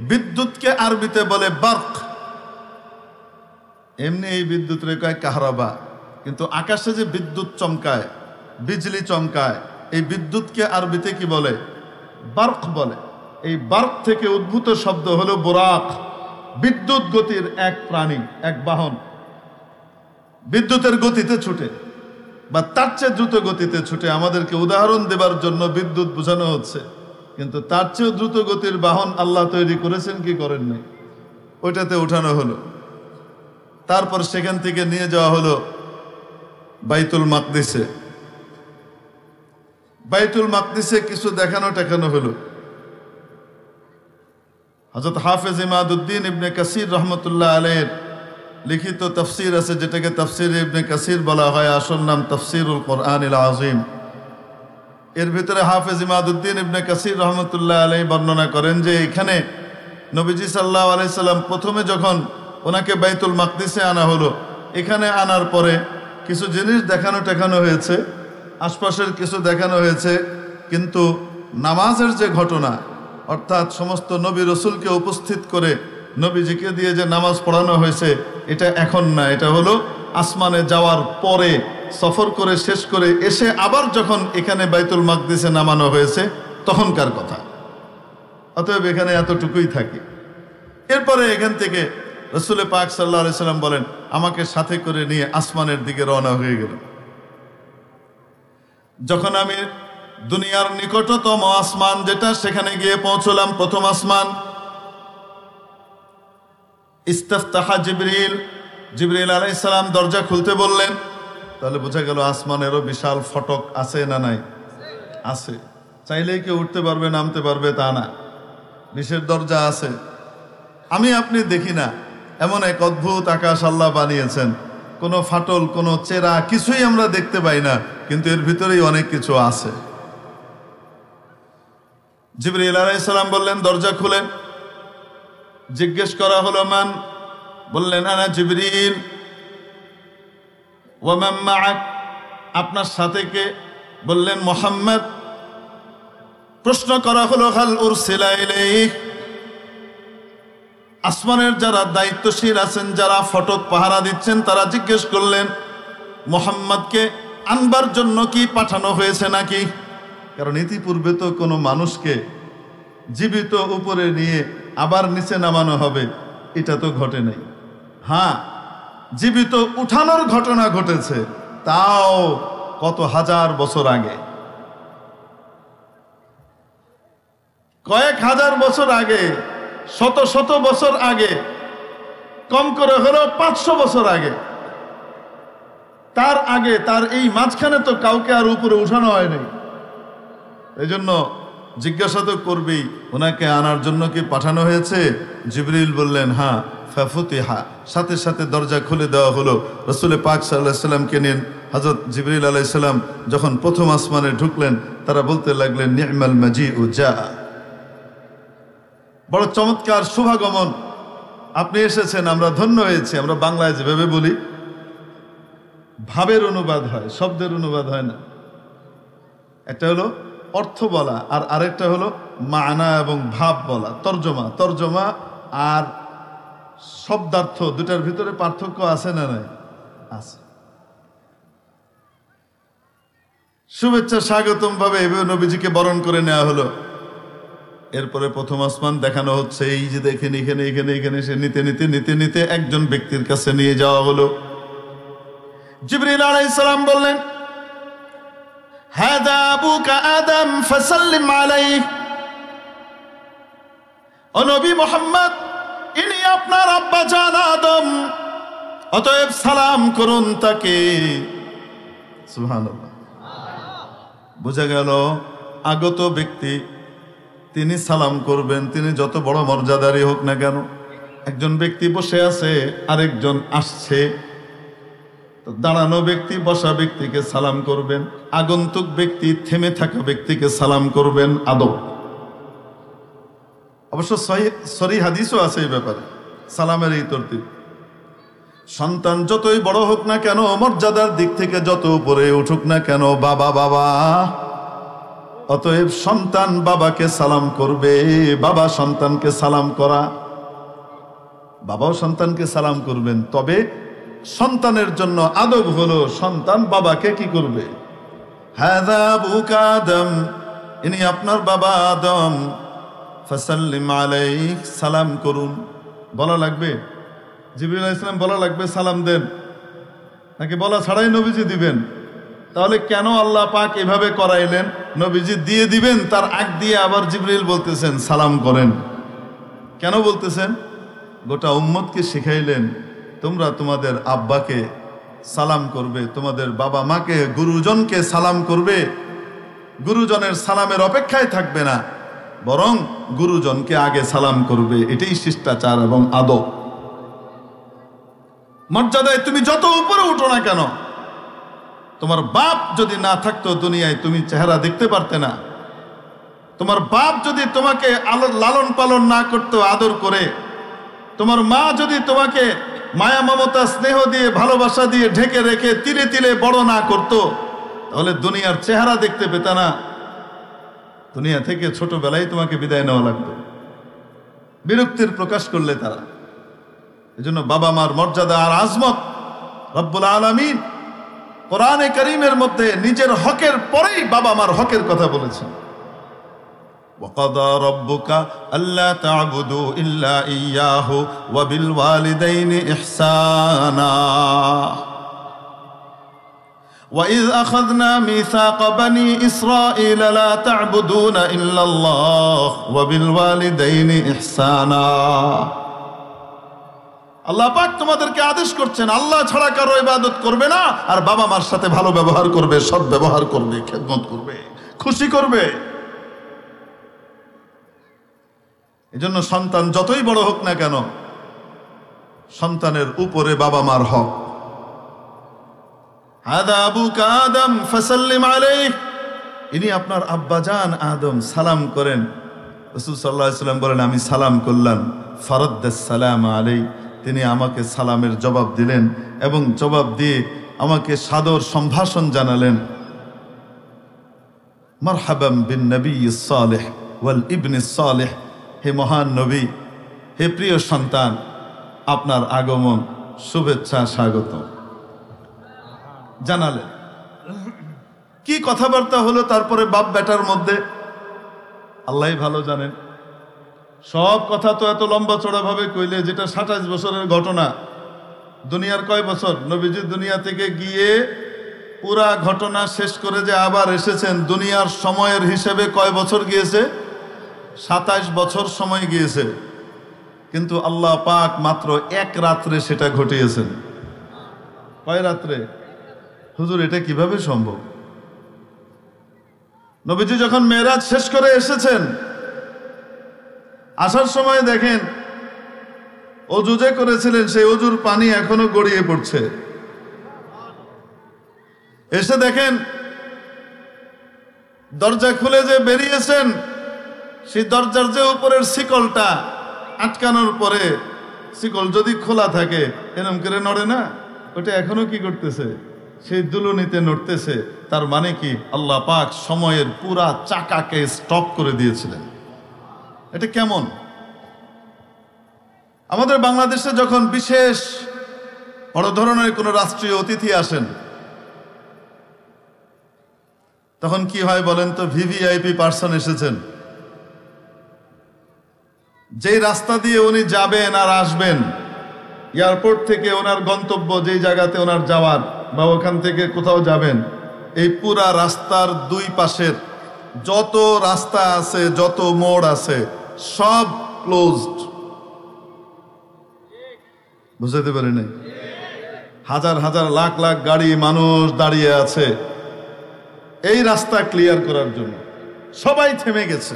বিদ্যুৎকে আরবিতে বলে বার্ক। এমনি এই বিদ্যুৎ রে কয় কাহরাবা, কিন্তু আকাশে যে বিদ্যুৎ চমকায়, বিজলি চমকায়, এই বিদ্যুৎকে আরবিতে কি বলে? বার্ক বলে। এই বার্ক থেকে উদ্ভূত শব্দ হলো বুরাক। বিদ্যুৎ গতির এক প্রাণী, এক বাহন, বিদ্যুতের গতিতে ছুটে বা তার চেয়ে দ্রুত গতিতে ছুটে। আমাদেরকে উদাহরণ দেবার জন্য বিদ্যুৎ বোঝানো হচ্ছে, কিন্তু তার চেয়েও দ্রুত গতির বাহন আল্লাহ তৈরি করেছেন কি করেন নাই, ওইটাতে উঠানো হলো। তারপর সেখান থেকে নিয়ে যাওয়া হলো বাইতুল মাকদিসে। বাইতুল মাকদিসে কিছু দেখানো টেখানো হলো। হযরত হাফেজ ইমাদউদ্দিন ইবনে কাসির রহমতুল্লাহ আলাইহির লিখিত তাফসীর আছে, যেটাকে তাফসীর ইবনে কাসির বলা হয়, আসল নাম তাফসীরুল কোরআনিল আযীম। এর ভিতরে হাফেজ ইমাদউদ্দিন ইবনে কাসির রহমতুল্লাহ আলাইহি বর্ণনা করেন যে এখানে নবীজি সাল্লাল্লাহু আলাইহি সাল্লাম প্রথমে যখন ওনাকে বাইতুল মাকদিসে আনা হলো, এখানে আনার পরে কিছু জিনিস দেখানো হয়েছে, আশপাশের কিছু দেখানো হয়েছে, কিন্তু নামাজের যে ঘটনা, অর্থাৎ সমস্ত নবী রসুলকে উপস্থিত করে নবীজিকে দিয়ে যে নামাজ পড়ানো হয়েছে, এটা এখন না, এটা হলো আসমানে যাওয়ার পরে, সফর করে শেষ করে এসে আবার যখন এখানে বাইতুল মাকদিসে নামানো হয়েছে তখনকার কথা। অতএব এখানে এতটুকুই থাকে। এরপরে এখান থেকে রাসূল পাক সাল্লাল্লাহু আলাইহি সাল্লাম বলেন, আমাকে সাথে করে নিয়ে আসমানের দিকে রওনা হয়ে গেল। যখন আমি দুনিয়ার নিকটতম আসমান যেটা, সেখানে গিয়ে পৌঁছলাম, প্রথম আসমান। ইস্তাফতাহা জিবরিল, জিবরিল আলাইহিস সালাম দরজা খুলতে বললেন। তাহলে বোঝা গেল আসমানেরও বিশাল ফটক আছে না নাই? আছে। চাইলেই কেউ উঠতে পারবে নামতে পারবে তা না, বিশেষ দরজা আছে। আমি আপনি দেখি না, এমন এক অদ্ভুত আকাশ আল্লাহ বানিয়েছেন, কোনো ফাটল কোনো চেরা কিছুই আমরা দেখতে পাই না, কিন্তু এর ভিতরেই অনেক কিছু আছে। জিবরিল আলাইহিস সালাম বললেন, দরজা খুলেন। জিজ্ঞেস করা হলো মান? বললেন আনা জিবরিল। ওয়া মান মাআক? আপনার সাথে কে? বললেন মুহাম্মদ। প্রশ্ন করা হলো হাল উরসিলা ইলাইক? আসমানের যারা দায়িত্বশীল আছেন, যারা ফটক পাহারা দিচ্ছেন, তারা জিজ্ঞেস করলেন মুহাম্মদকে আনবার জন্য কি পাঠানো হয়েছে নাকি? কারণ ইতিপূর্বে তো কোনো মানুষকে জীবিত উপরে নিয়ে আবার নিচে নামানো হবে, এটা তো ঘটে নাই। হ্যাঁ, জীবিত উঠানোর ঘটনা ঘটেছে, তাও কত হাজার বছর আগে, কয়েক হাজার বছর আগে, শত শত বছর আগে, কম করে হলেও 500 বছর আগে। তার আগে, তার এই মাঝখানে তো কাউকে আর উপরে উঠানো হয়নি। এই জন্য জিজ্ঞাসা তো করবেই, ওনাকে আনার জন্য কি পাঠানো হয়েছে? জিবরিল বললেন হ্যাঁ। ফাফুতিহা, সাথে সাথে দরজা খুলে দেওয়া হলো। রাসূল পাক সাল্লাল্লাহু আলাইহি সাল্লামকে নিয়ে হযরত জিবরিল আলাইহিস সালাম যখন প্রথম আসমানে ঢুকলেন, তারা বলতে লাগলেন নি'মাল মাজিউ জা, বড় চমৎকার শুভাগমন, আপনি এসেছেন, আমরা ধন্য হয়েছি। আমরা বাংলায় যেভাবে বলি, ভাবের অনুবাদ হয়, শব্দের অনুবাদ হয় না। একটা হলো অর্থ বলা, আর আরেকটা হলো মানা এবং ভাব বলা, তর্জমা আর শব্দার্থ, দুটার ভিতরে পার্থক্য আছে না নাই? আছে। শুভেচ্ছা স্বাগতম ভাবে এভাবে নবীজিকে বরণ করে নেওয়া হলো। এরপরে প্রথম আসমান দেখানো হচ্ছে, এই যে দেখেন এখানে এখানে এখানে, সে নিতে নিতে নিতে নিতে একজন ব্যক্তির কাছে নিয়ে যাওয়া হলো। জিবরিল আলাইহিস সালাম বললেন হাদা আবুকা আদম ফাসাল্লিম আলাইহি, ও নবী মুহাম্মদ, ইনি আপনার আব্বা জান আদম, অতএব সালাম করুন তাকে। সুবহানাল্লাহ। বোঝা গেল আগত ব্যক্তি, তিনি সালাম করবেন, তিনি যত বড় মর্যাদারই হোক না কেন। একজন ব্যক্তি বসে আছে, আরেকজন আসছে, দাঁড়ানো ব্যক্তি বসা ব্যক্তিকে সালাম করবেন, আগন্তুক ব্যক্তি থেমে থাকা ব্যক্তিকে সালাম করবেন, আদব। অবশ্য সহিহ হাদিসও আছে এই ব্যাপারে, সালামের এই তরতিব। সন্তান যতই বড় হোক না কেন, মর্যাদার দিক থেকে যত উপরে উঠুক না কেন, বাবা বাবা, অতএব সন্তান বাবাকে সালাম করবে, বাবা সন্তানকে সালাম করা, বাবাও সন্তানকে সালাম করবেন। তবে সন্তানের জন্য আদব হলো সন্তান বাবাকে কি করবে? হাযা আবুকা আদম, ইনি আপনার বাবা আদম, ফাসাল্লিম আলাইহি, সালাম করুন। বলা লাগবে? জিবরিল আলাইহিস সালাম বলা লাগবে সালাম দেন, নাকি বলা ছাড়াই নবীজি দিবেন? তাহলে কেন আল্লাহ পাক এভাবে করাইলেন? নবীজি দিয়ে দিবেন, তার আগ দিয়ে আবার জিবরিল বলতেছেন সালাম করেন। কেন বলতেছেন? গোটা উম্মতকে শিখাইলেন, তোমরা তোমাদের আব্বাকে সালাম করবে, তোমাদের বাবা মাকে, গুরুজনকে সালাম করবে, গুরুজনের সালামের অপেক্ষায় থাকবে না। বরং গুরুজনকে আগে সালাম করবে, এটাই শিষ্টাচার এবং আদব। মর্যাদায় তুমি যত উপরে উঠো না কেন, তোমার বাপ যদি না থাকতো দুনিয়ায় তুমি চেহারা দেখতে পারতে না। তোমার বাপ যদি তোমাকে লালন পালন না করতো আদর করে, তোমার মা যদি তোমাকে মায়া মমতা স্নেহ দিয়ে ভালোবাসা দিয়ে ঢেকে রেখে তিলে তিলে বড় না করতো, তাহলে দুনিয়ার চেহারা দেখতে পেতে না। দুনিয়া থেকে ছোটবেলায় তোমাকে বিদায় নেওয়া লাগতো। বিরক্তির প্রকাশ করলে তারা। এজন্য বাবা মার মর্যাদা আর আজমত রব্বুল আলামিন কোরআনে কারীমের মধ্যে নিজের হকের পরেই বাবা মার হকের কথা বলেছেন। وَقَضَى رَبُّكَ أَلَّا تَعْبُدُوا إِلَّا إِيَّاهُ وَبِالْوَالِدَيْنِ إِحْسَانًا وَإِذْ أَخَذْنَا مِيثَاقَ بَنِي إِسْرَائِيلَ لَا تَعْبُدُونَ إِلَّا اللَّهَ وَبِالْوَالِدَيْنِ إِحْسَانًا। আল্লাহ পাক তোমাদেরকে আদেশ করছেন আল্লাহ ছাড়া কারো ইবাদত করবে না, আর বাবা মার সাথে ভালো ব্যবহার করবে, সৎ ব্যবহার করবে, খেদমত করবে, খুশি করবে। এজন্য সন্তান যতই বড় হোক না কেন, সন্তানের উপরে বাবা মার হক। হাদা আবুকা আদম ফাসাল্লিম আলাইহি, ইনি আপনার আব্বাজান আদম, সালাম করেন। রাসূল সাল্লাল্লাহু আলাইহি ওয়াসাল্লাম বলেন আমি সালাম করলাম। ফারাদ্দাস সালাম আলাইহি, তিনি আমাকে সালামের জবাব দিলেন এবং জবাব দিয়ে আমাকে সাদর সম্ভাষণ জানালেন। মারহাবাম বিন নবিয়্যিস সালিহ ওয়াল ইবনিস সালিহ, হে মহান নবী, হে প্রিয় সন্তান, আপনার আগমন, শুভেচ্ছা, স্বাগত জানালেন। কি কথাবার্তা হলো তারপরে বাপ বেটার মধ্যে আল্লাহই ভালো জানেন। সব কথা তো এত লম্বা চড়া ভাবে কইলে, যেটা ২৭ বছরের ঘটনা। দুনিয়ার কয় বছর? নবীজি দুনিয়া থেকে গিয়ে পুরা ঘটনা শেষ করে যে আবার এসেছেন, দুনিয়ার সময়ের হিসেবে কয় বছর গিয়েছে? ২৭ বছর সময় গিয়েছে। কিন্তু আল্লাহ পাক মাত্র এক রাত্রে সেটা ঘটিয়েছেন। কয় রাত্রে? হুজুর এটা কিভাবে সম্ভব? নবীজি যখন মেরাজ শেষ করে এসেছেন, আসার সময় দেখেন অজু যে করেছিলেন সেই অজুর পানি এখনো গড়িয়ে পড়ছে। এসে দেখেন দরজা খুলে যে বেরিয়েছেন, সেই দরজার যে উপরের শিকলটা আটকানোর পরে শিকল যদি খোলা থাকে এরম করে নড়ে না, ওটা এখনো কি করতেছে? সেই দুলুনিতে নড়তেছে। তার মানে কি আল্লাহ পাক সময়ের পুরা চাকাকে স্টপ করে দিয়েছিলেন। এটা কেমন? আমাদের বাংলাদেশে যখন বিশেষ বড় ধরনের কোনো রাষ্ট্রীয় অতিথি আসেন, তখন কি হয় বলেন তো? ভিভিআইপি পার্সন এসেছেন, যেই রাস্তা দিয়ে উনি যাবেন আর আসবেন, এয়ারপোর্ট থেকে ওনার গন্তব্য যেই জায়গাতে ওনার যাওয়ার বা ওখান থেকে কোথাও যাবেন, এই পুরা রাস্তার দুই পাশের যত রাস্তা আছে, যত মোড় আছে, সব ক্লোজড। বুঝতে পারি নাই? হাজার হাজার লাখ লাখ গাড়ি, মানুষ দাঁড়িয়ে আছে এই রাস্তা ক্লিয়ার করার জন্য। সবাই থেমে গেছে।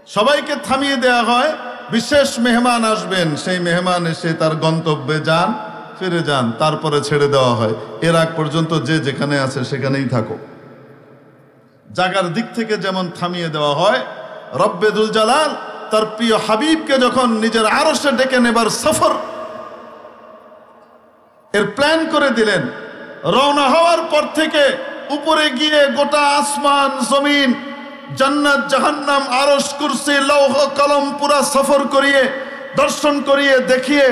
সবাইকে থামিয়ে দেয়া হয়, বিশেষ মেহমান আসবেন, সেই মেহমান এসে তার গন্তব্যে যান, ফিরে যান, তারপরে ছেড়ে দেওয়া হয়। এর আগ পর্যন্ত যে যেখানে আছে সেখানেই থাকো। জায়গার দিক থেকে যেমন থামিয়ে দেওয়া হয়, রব্বে দুল জালাল তার প্রিয় হাবিবকে যখন নিজের আরশে ডেকে নেবার সফর এর প্ল্যান করে দিলেন, রওনা হওয়ার পর থেকে উপরে গিয়ে গোটা আসমান জমিন, জান্নাত জাহান্নাম, আরশ কুরসি লৌহ কলম পুরা সফর করিয়ে দর্শন করিয়ে দেখিয়ে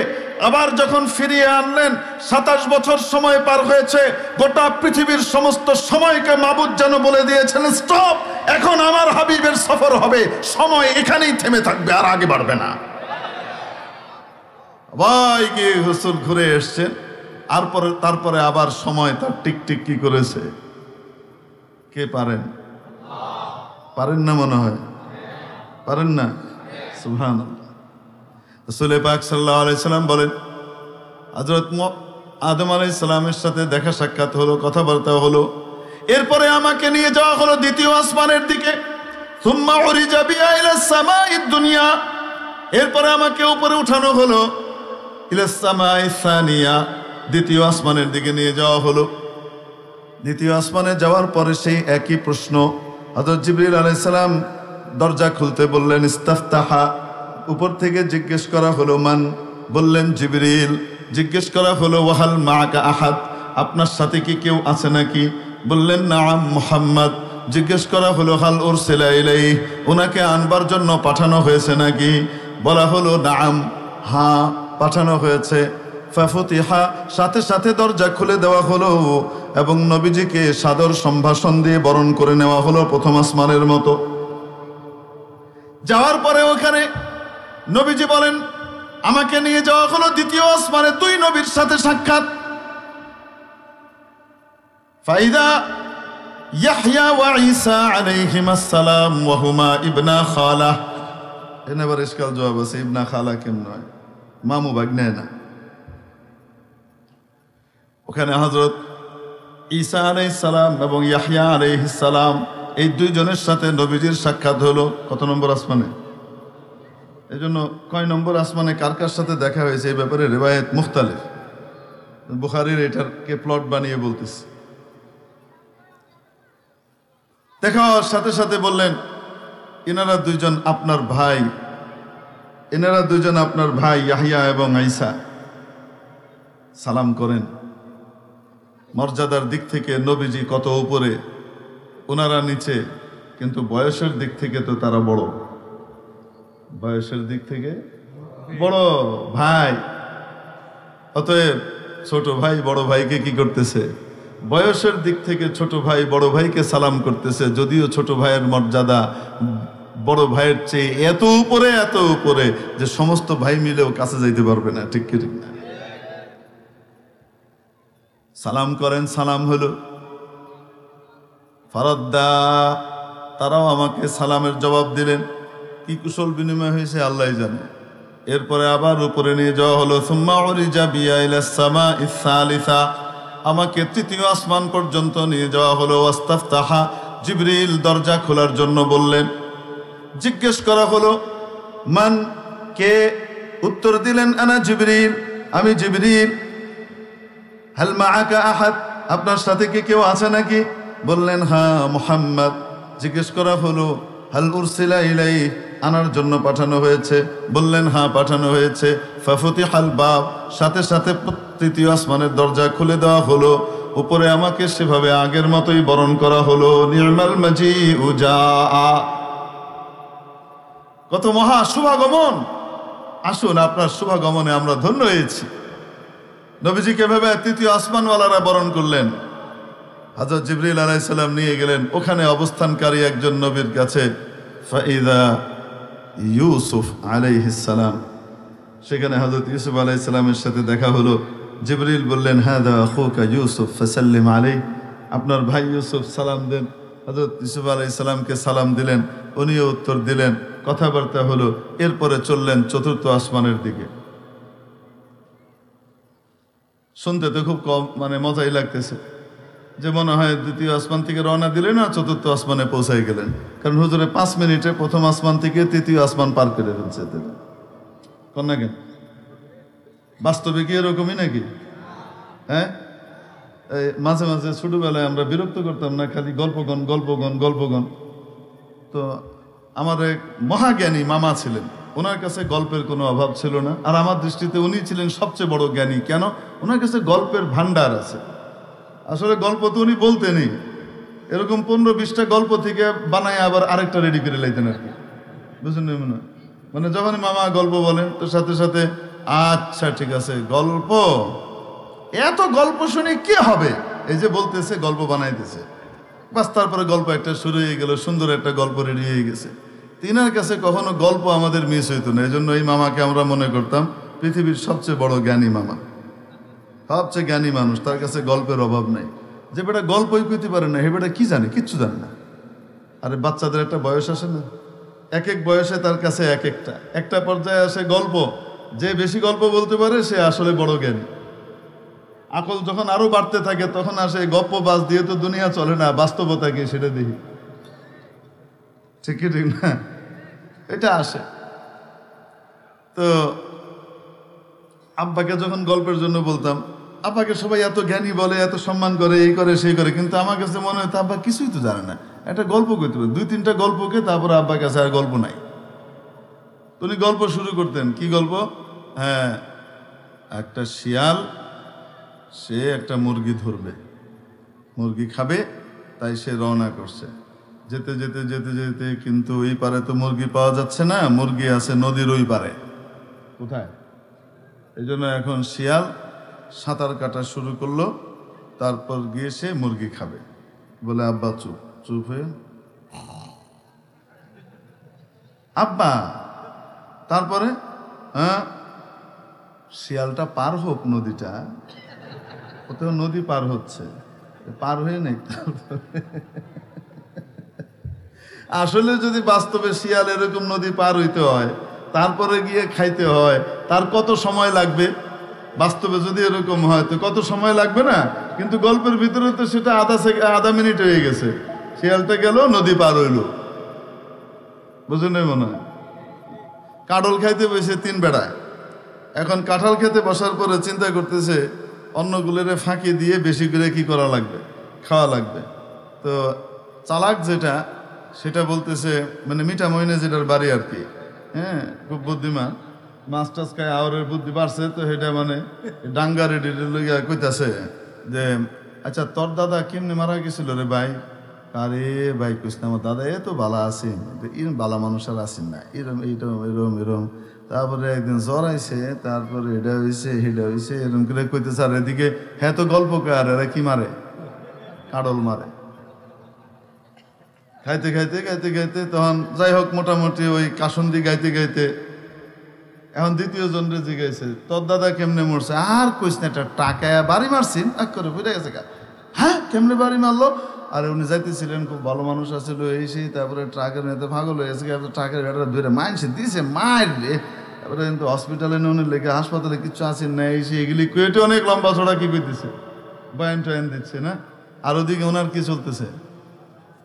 আবার যখন ফিরিয়ে আনলেন, ২৭ বছর সময় পার হয়েছে। গোটা পৃথিবীর সমস্ত সময়কে মাবুদ যেন বলে দিয়েছেন স্টপ, এখন আমার হাবিবের সফর হবে, সময় এখানেই থেমে থাকবে, আর আগে বাড়বে না। ভাই গিয়ে হুজুর ঘুরে এসছেন, আর তারপরে আবার সময় তার টিকটিক কি করেছে কে পারেন? পারেন না মনে হয়, পারেন না? সুবহানাল্লাহ। রাসূল পাক সাল্লাল্লাহু আলাইহি সাল্লাম বলেন, হযরত আদম আলাইহিস সালামের সাথে দেখা সাক্ষাৎ হলো, কথাবার্তা হলো। এরপরে আমাকে নিয়ে যাওয়া হলো দ্বিতীয় আসমানের দিকে। সুম্মা উরিজা বিয়া ইলা সামাইদ দুনিয়া, এরপরে আমাকে উপরে উঠানো হলো, ইলা সামাইস সানিয়া, দ্বিতীয় আসমানের দিকে নিয়ে যাওয়া হলো। দ্বিতীয় আসমানে যাওয়ার পরে সেই একই প্রশ্ন, হযরত জিবরিল আলাইহিস সালাম দরজা খুলতে বললেন, ইস্তাফতাহা, উপর থেকে জিজ্ঞেস করা হলো মান, বললেন জিবরিল। জিজ্ঞেস করা হলো ওয়াহাল মাআকা আহাদ, আপনার সাথে কি কেউ আছে নাকি? বললেন নাআম মুহাম্মদ। জিজ্ঞেস করা হলো হাল উরসিলা ইলাইহি, ওনাকে আনবার জন্য পাঠানো হয়েছে নাকি? বলা হলো নাআম, হ্যাঁ পাঠানো হয়েছে। ফাফুতিহা, সাথে সাথে দরজা খুলে দেওয়া হলো এবং নবীজিকে সাদর সম্ভাষণ দিয়ে বরণ করে নেওয়া হলো প্রথম আসমানের মতো। যাওয়ার পরে ওখানে নবীজি বলেন, আমাকে নিয়ে যাওয়া হলো দ্বিতীয় আসমানে, দুই নবীর সাথে সাক্ষাৎ। ফাইদা ইয়াহইয়া ওয়া ঈসা আলাইহিমাস সালাম ওয়া হুমা ইবনা খালা। এবার ইশকাল জবাব আছে, ইবনা খালা কেন নয়, মামু ভাগ্নে না। ওখানে হযরত ঈসা আলাইহিস সালাম এবং ইয়াহইয়া আলাইহিস সালাম, এই দুইজনের সাথে নবীজির সাক্ষাৎ হলো কত নম্বর আসমানে? এই জন্য কয় নম্বর আসমানে কার কার সাথে দেখা হয়েছে এই ব্যাপারে রিওয়ায়াত মুখতালিফ। বুখারীর এটাকে প্লট বানিয়ে বলতেছে। দেখা হওয়ার সাথে সাথে বললেন, এনারা দুইজন আপনার ভাই, এনারা দুইজন আপনার ভাই ইয়াহইয়া এবং ঈসা, সালাম করেন। মর্যাদার দিক থেকে নবীজি কত উপরে, ওনারা নিচে, কিন্তু বয়সের দিক থেকে তো তারা বড়, বয়সের দিক থেকে বড় ভাই। অতএব ছোট ভাই বড় ভাইকে কি করতেছে? বয়সের দিক থেকে ছোট ভাই বড় ভাইকে সালাম করতেছে, যদিও ছোট ভাইয়ের মর্যাদা বড় ভাইয়ের চেয়ে এত উপরে যে সমস্ত ভাই মিলেও কাছে যাইতে পারবে না। ঠিক কি ঠিক না? সালাম করেন, সালাম হলো। ফারাদ্দা, তারাও আমাকে সালামের জবাব দিলেন। কি কুশল বিনিময় হয়েছে আল্লাহই জানে। এরপরে আবার উপরে নিয়ে যাওয়া হলো। সুম্মা উরিজা বিয়া ইলাস সামাইস সালিসা, আমাকে তৃতীয় আসমান পর্যন্ত নিয়ে যাওয়া হলো। ওয়াস্তাফতাহা, জিবরিল দরজা খোলার জন্য বললেন। জিজ্ঞেস করা হলো মান, কে? উত্তর দিলেন আনা জিবরিল, আমি জিবরিল। হাল মাআকা আহাদ, আপনার সাথে কি কেউ আছে নাকি? বললেন হ্যাঁ মুহাম্মদ। জিজ্ঞেস করা হলো হাল উরসিলা ইলাইহি, আনার জন্য পাঠানো হয়েছে? বললেন হ্যাঁ পাঠানো হয়েছে। ফাফুতিহাল বাব, সাথে সাথে তৃতীয় আসমানের দরজা খুলে দেওয়া হলো। উপরে আমাকে সেভাবে আগের মতোই বরণ করা হলো। নি'মাল মাজিউ জাআ, কত মহা শুভাগমন! আসুন, আপনার শুভাগমনে আমরা ধন্য হয়েছি। নবীজিকে ভেবে তৃতীয় আসমানওয়ালারা বরণ করলেন। হযরত জিবরিল আলাইহিস সালাম নিয়ে গেলেন ওখানে অবস্থানকারী একজন নবীর কাছে। ফাইদা ইউসুফ আলাইহিস সালাম, সেখানে হযরত ইউসুফ আলাইহিস সালামের সাথে দেখা হলো। জিবরিল বললেন হাদা আখুকা ইউসুফ ফাসাল্লিম আলাইহি, আপনার ভাই ইউসুফ, সালাম দেন। হযরত ইউসুফ আলাইহিস সালামকে সালাম দিলেন, উনিও উত্তর দিলেন। কথাবার্তা হলো। এরপরে চললেন চতুর্থ আসমানের দিকে। শুনতে তো খুব কম, মজাই লাগতেছে, যে মনে হয় দ্বিতীয় আসমান থেকে রওনা দিলেন আর চতুর্থ আসমানে পৌঁছাই গেলেন। কারণ হুজুরে 5 মিনিটে প্রথম আসমান থেকে তৃতীয় আসমান পার করে ফেলছে। কোন না কেন? বাস্তবে কি এরকমই নাকি? হ্যাঁ, মাঝে মাঝে ছোটবেলায় আমরা বিরক্ত করতাম না, খালি গল্পগণ গল্পগণ গল্পগণ। তো আমার এক মহাজ্ঞানী মামা ছিলেন, ওনার কাছে গল্পের কোনো অভাব ছিল না। আর আমার দৃষ্টিতে উনি ছিলেন সবচেয়ে বড় জ্ঞানী। কেন? ওনার কাছে গল্পের ভান্ডার আছে। আসলে গল্প তো উনি বলতেনই, এরকম 15-20টা গল্প থেকে বানায় আবার আরেকটা রেডি করে লাইতেন আর কি। বুঝলেন? যখনই মামা গল্প বলেন তো সাথে সাথে আচ্ছা ঠিক আছে, গল্প, এত গল্প শুনে কি হবে, এই যে বলতেছে গল্প বানাইতেছে, বাস তারপরে গল্প একটা শুরু হয়ে গেল, সুন্দর একটা গল্প রেডি হয়ে গেছে। তিনার কাছে কখনো গল্প আমাদের মিস হইতো না। এই জন্য এই মামাকে আমরা মনে করতাম পৃথিবীর সবচেয়ে বড় জ্ঞানী মামা, সবচেয়ে জ্ঞানী মানুষ। তার কাছে গল্পের অভাব নাই। যে বেটা গল্পই কইতে পারে না, হে বেটা কি জানে? কিচ্ছু জানে না। আরে বাচ্চাদের একটা বয়স আসে না, এক এক বয়সে তার কাছে এক একটা পর্যায়ে আসে গল্প। যে বেশি গল্প বলতে পারে সে আসলে বড় জ্ঞানী। আকল যখন আরো বাড়তে থাকে তখন আসে গপ্প বাস দিয়ে তো দুনিয়া চলে না, বাস্তবতা কি সেটা দেখি। ঠিক কি ঠিক না? এটা আসে। তো আব্বাকে যখন গল্পের জন্য বলতাম, আব্বাকে সবাই এত জ্ঞানী বলে, এত সম্মান করে, এই করে সেই করে, কিন্তু আমার কাছে মনে হয় আব্বা কিছুই তো জানে না। একটা গল্প করতে পারে, 2-3টা গল্পকে, তারপর আব্বার কাছে আর গল্প নাই। উনি গল্প শুরু করতেন। কি গল্প? হ্যাঁ, একটা শিয়াল, সে একটা মুরগি ধরবে, মুরগি খাবে, তাই সে রওনা করছে। যেতে যেতে যেতে যেতে কিন্তু ওই পারে তো মুরগি পাওয়া যাচ্ছে না, মুরগি আছে নদীর ওই পারে। কোথায়? এই জন্য এখন শিয়াল সাঁতার কাটা শুরু করলো, তারপর গিয়ে সে মুরগি খাবে। বলে আব্বা চুপ। চুপ হয়ে আব্বা, তারপরে হ্যাঁ, শিয়ালটা পার হোক নদীটা, কোথাও নদী পার হচ্ছে, পার হয়ে নেই। আসলে যদি বাস্তবে শিয়াল এরকম নদী পার হইতে হয়, তারপরে গিয়ে খাইতে হয়, তার কত সময় লাগবে? বাস্তবে যদি এরকম হয় তো কত সময় লাগবে না? কিন্তু গল্পের ভিতরে তো সেটা আধা মিনিট হয়ে গেছে। শিয়ালটা গেল, নদী পার হইল। বুঝুন মনে হয় কাঁঠাল খাইতে বসে 3 বেড়ায়। এখন কাঁঠাল খেতে বসার পরে চিন্তা করতেছে অন্যগুলোরে ফাঁকি দিয়ে বেশি করে কি করা লাগবে, খাওয়া লাগবে। তো চালাক যেটা, সেটা বলতেছে, মানে মিঠা মইনে যেটার বাড়ি আর কি, হ্যাঁ, খুব বুদ্ধিমান, মাছ টাছ খায়, আওয়ারের বুদ্ধি বাড়ছে, তো সেটা মানে ডাঙ্গা রেডি লইয়া কইতাছে যে আচ্ছা তোর দাদা কেমনে মারা গেছিল রে ভাই? আরে ভাই কইস না, আমার দাদা তো বালা আছেন, এরম বালা মানুষ আর আছেন না, এরম এইরম এরম এরম। তারপরে একদিন জ্বর আইছে, তারপরে এটা হয়েছে সেটা হয়েছে, এরম করে কইতেছে। আর এদিকে হ্যাঁ তো গল্প কার, এরা কি মারে? কাডল মারে। খাইতে খাইতে খাইতে খাইতে তখন যাই হোক মোটামুটি ওই কাসন্দি গাইতে গাইতে এখন দ্বিতীয় জনরে জিগাইছে তোর দাদা কেমনে মরছে? আর কইস না, একটা টাকায় বাড়ি মারছিন এক করে বুঝে গেছে। হ্যাঁ, কেমনে বাড়ি মারলো? আর উনি যাইতেছিলেন, খুব ভালো মানুষ আছিল, এই সেই, তারপরে ট্রাকের মেয়েতে ভাগল হয়ে গেছে, ট্রাকের ভেড়া ধরে মাইনছে দিছে মার রে। তারপরে কিন্তু হসপিটালে নুনে লেগে হাসপাতালে কিচ্ছু আসেন না, এই সেই এগুলি কুয়েটে অনেক লম্বা ছড়া কি করতেছে, বয়ান টয়ান দিচ্ছে না। আর ওদিকে ওনার কি চলতেছে?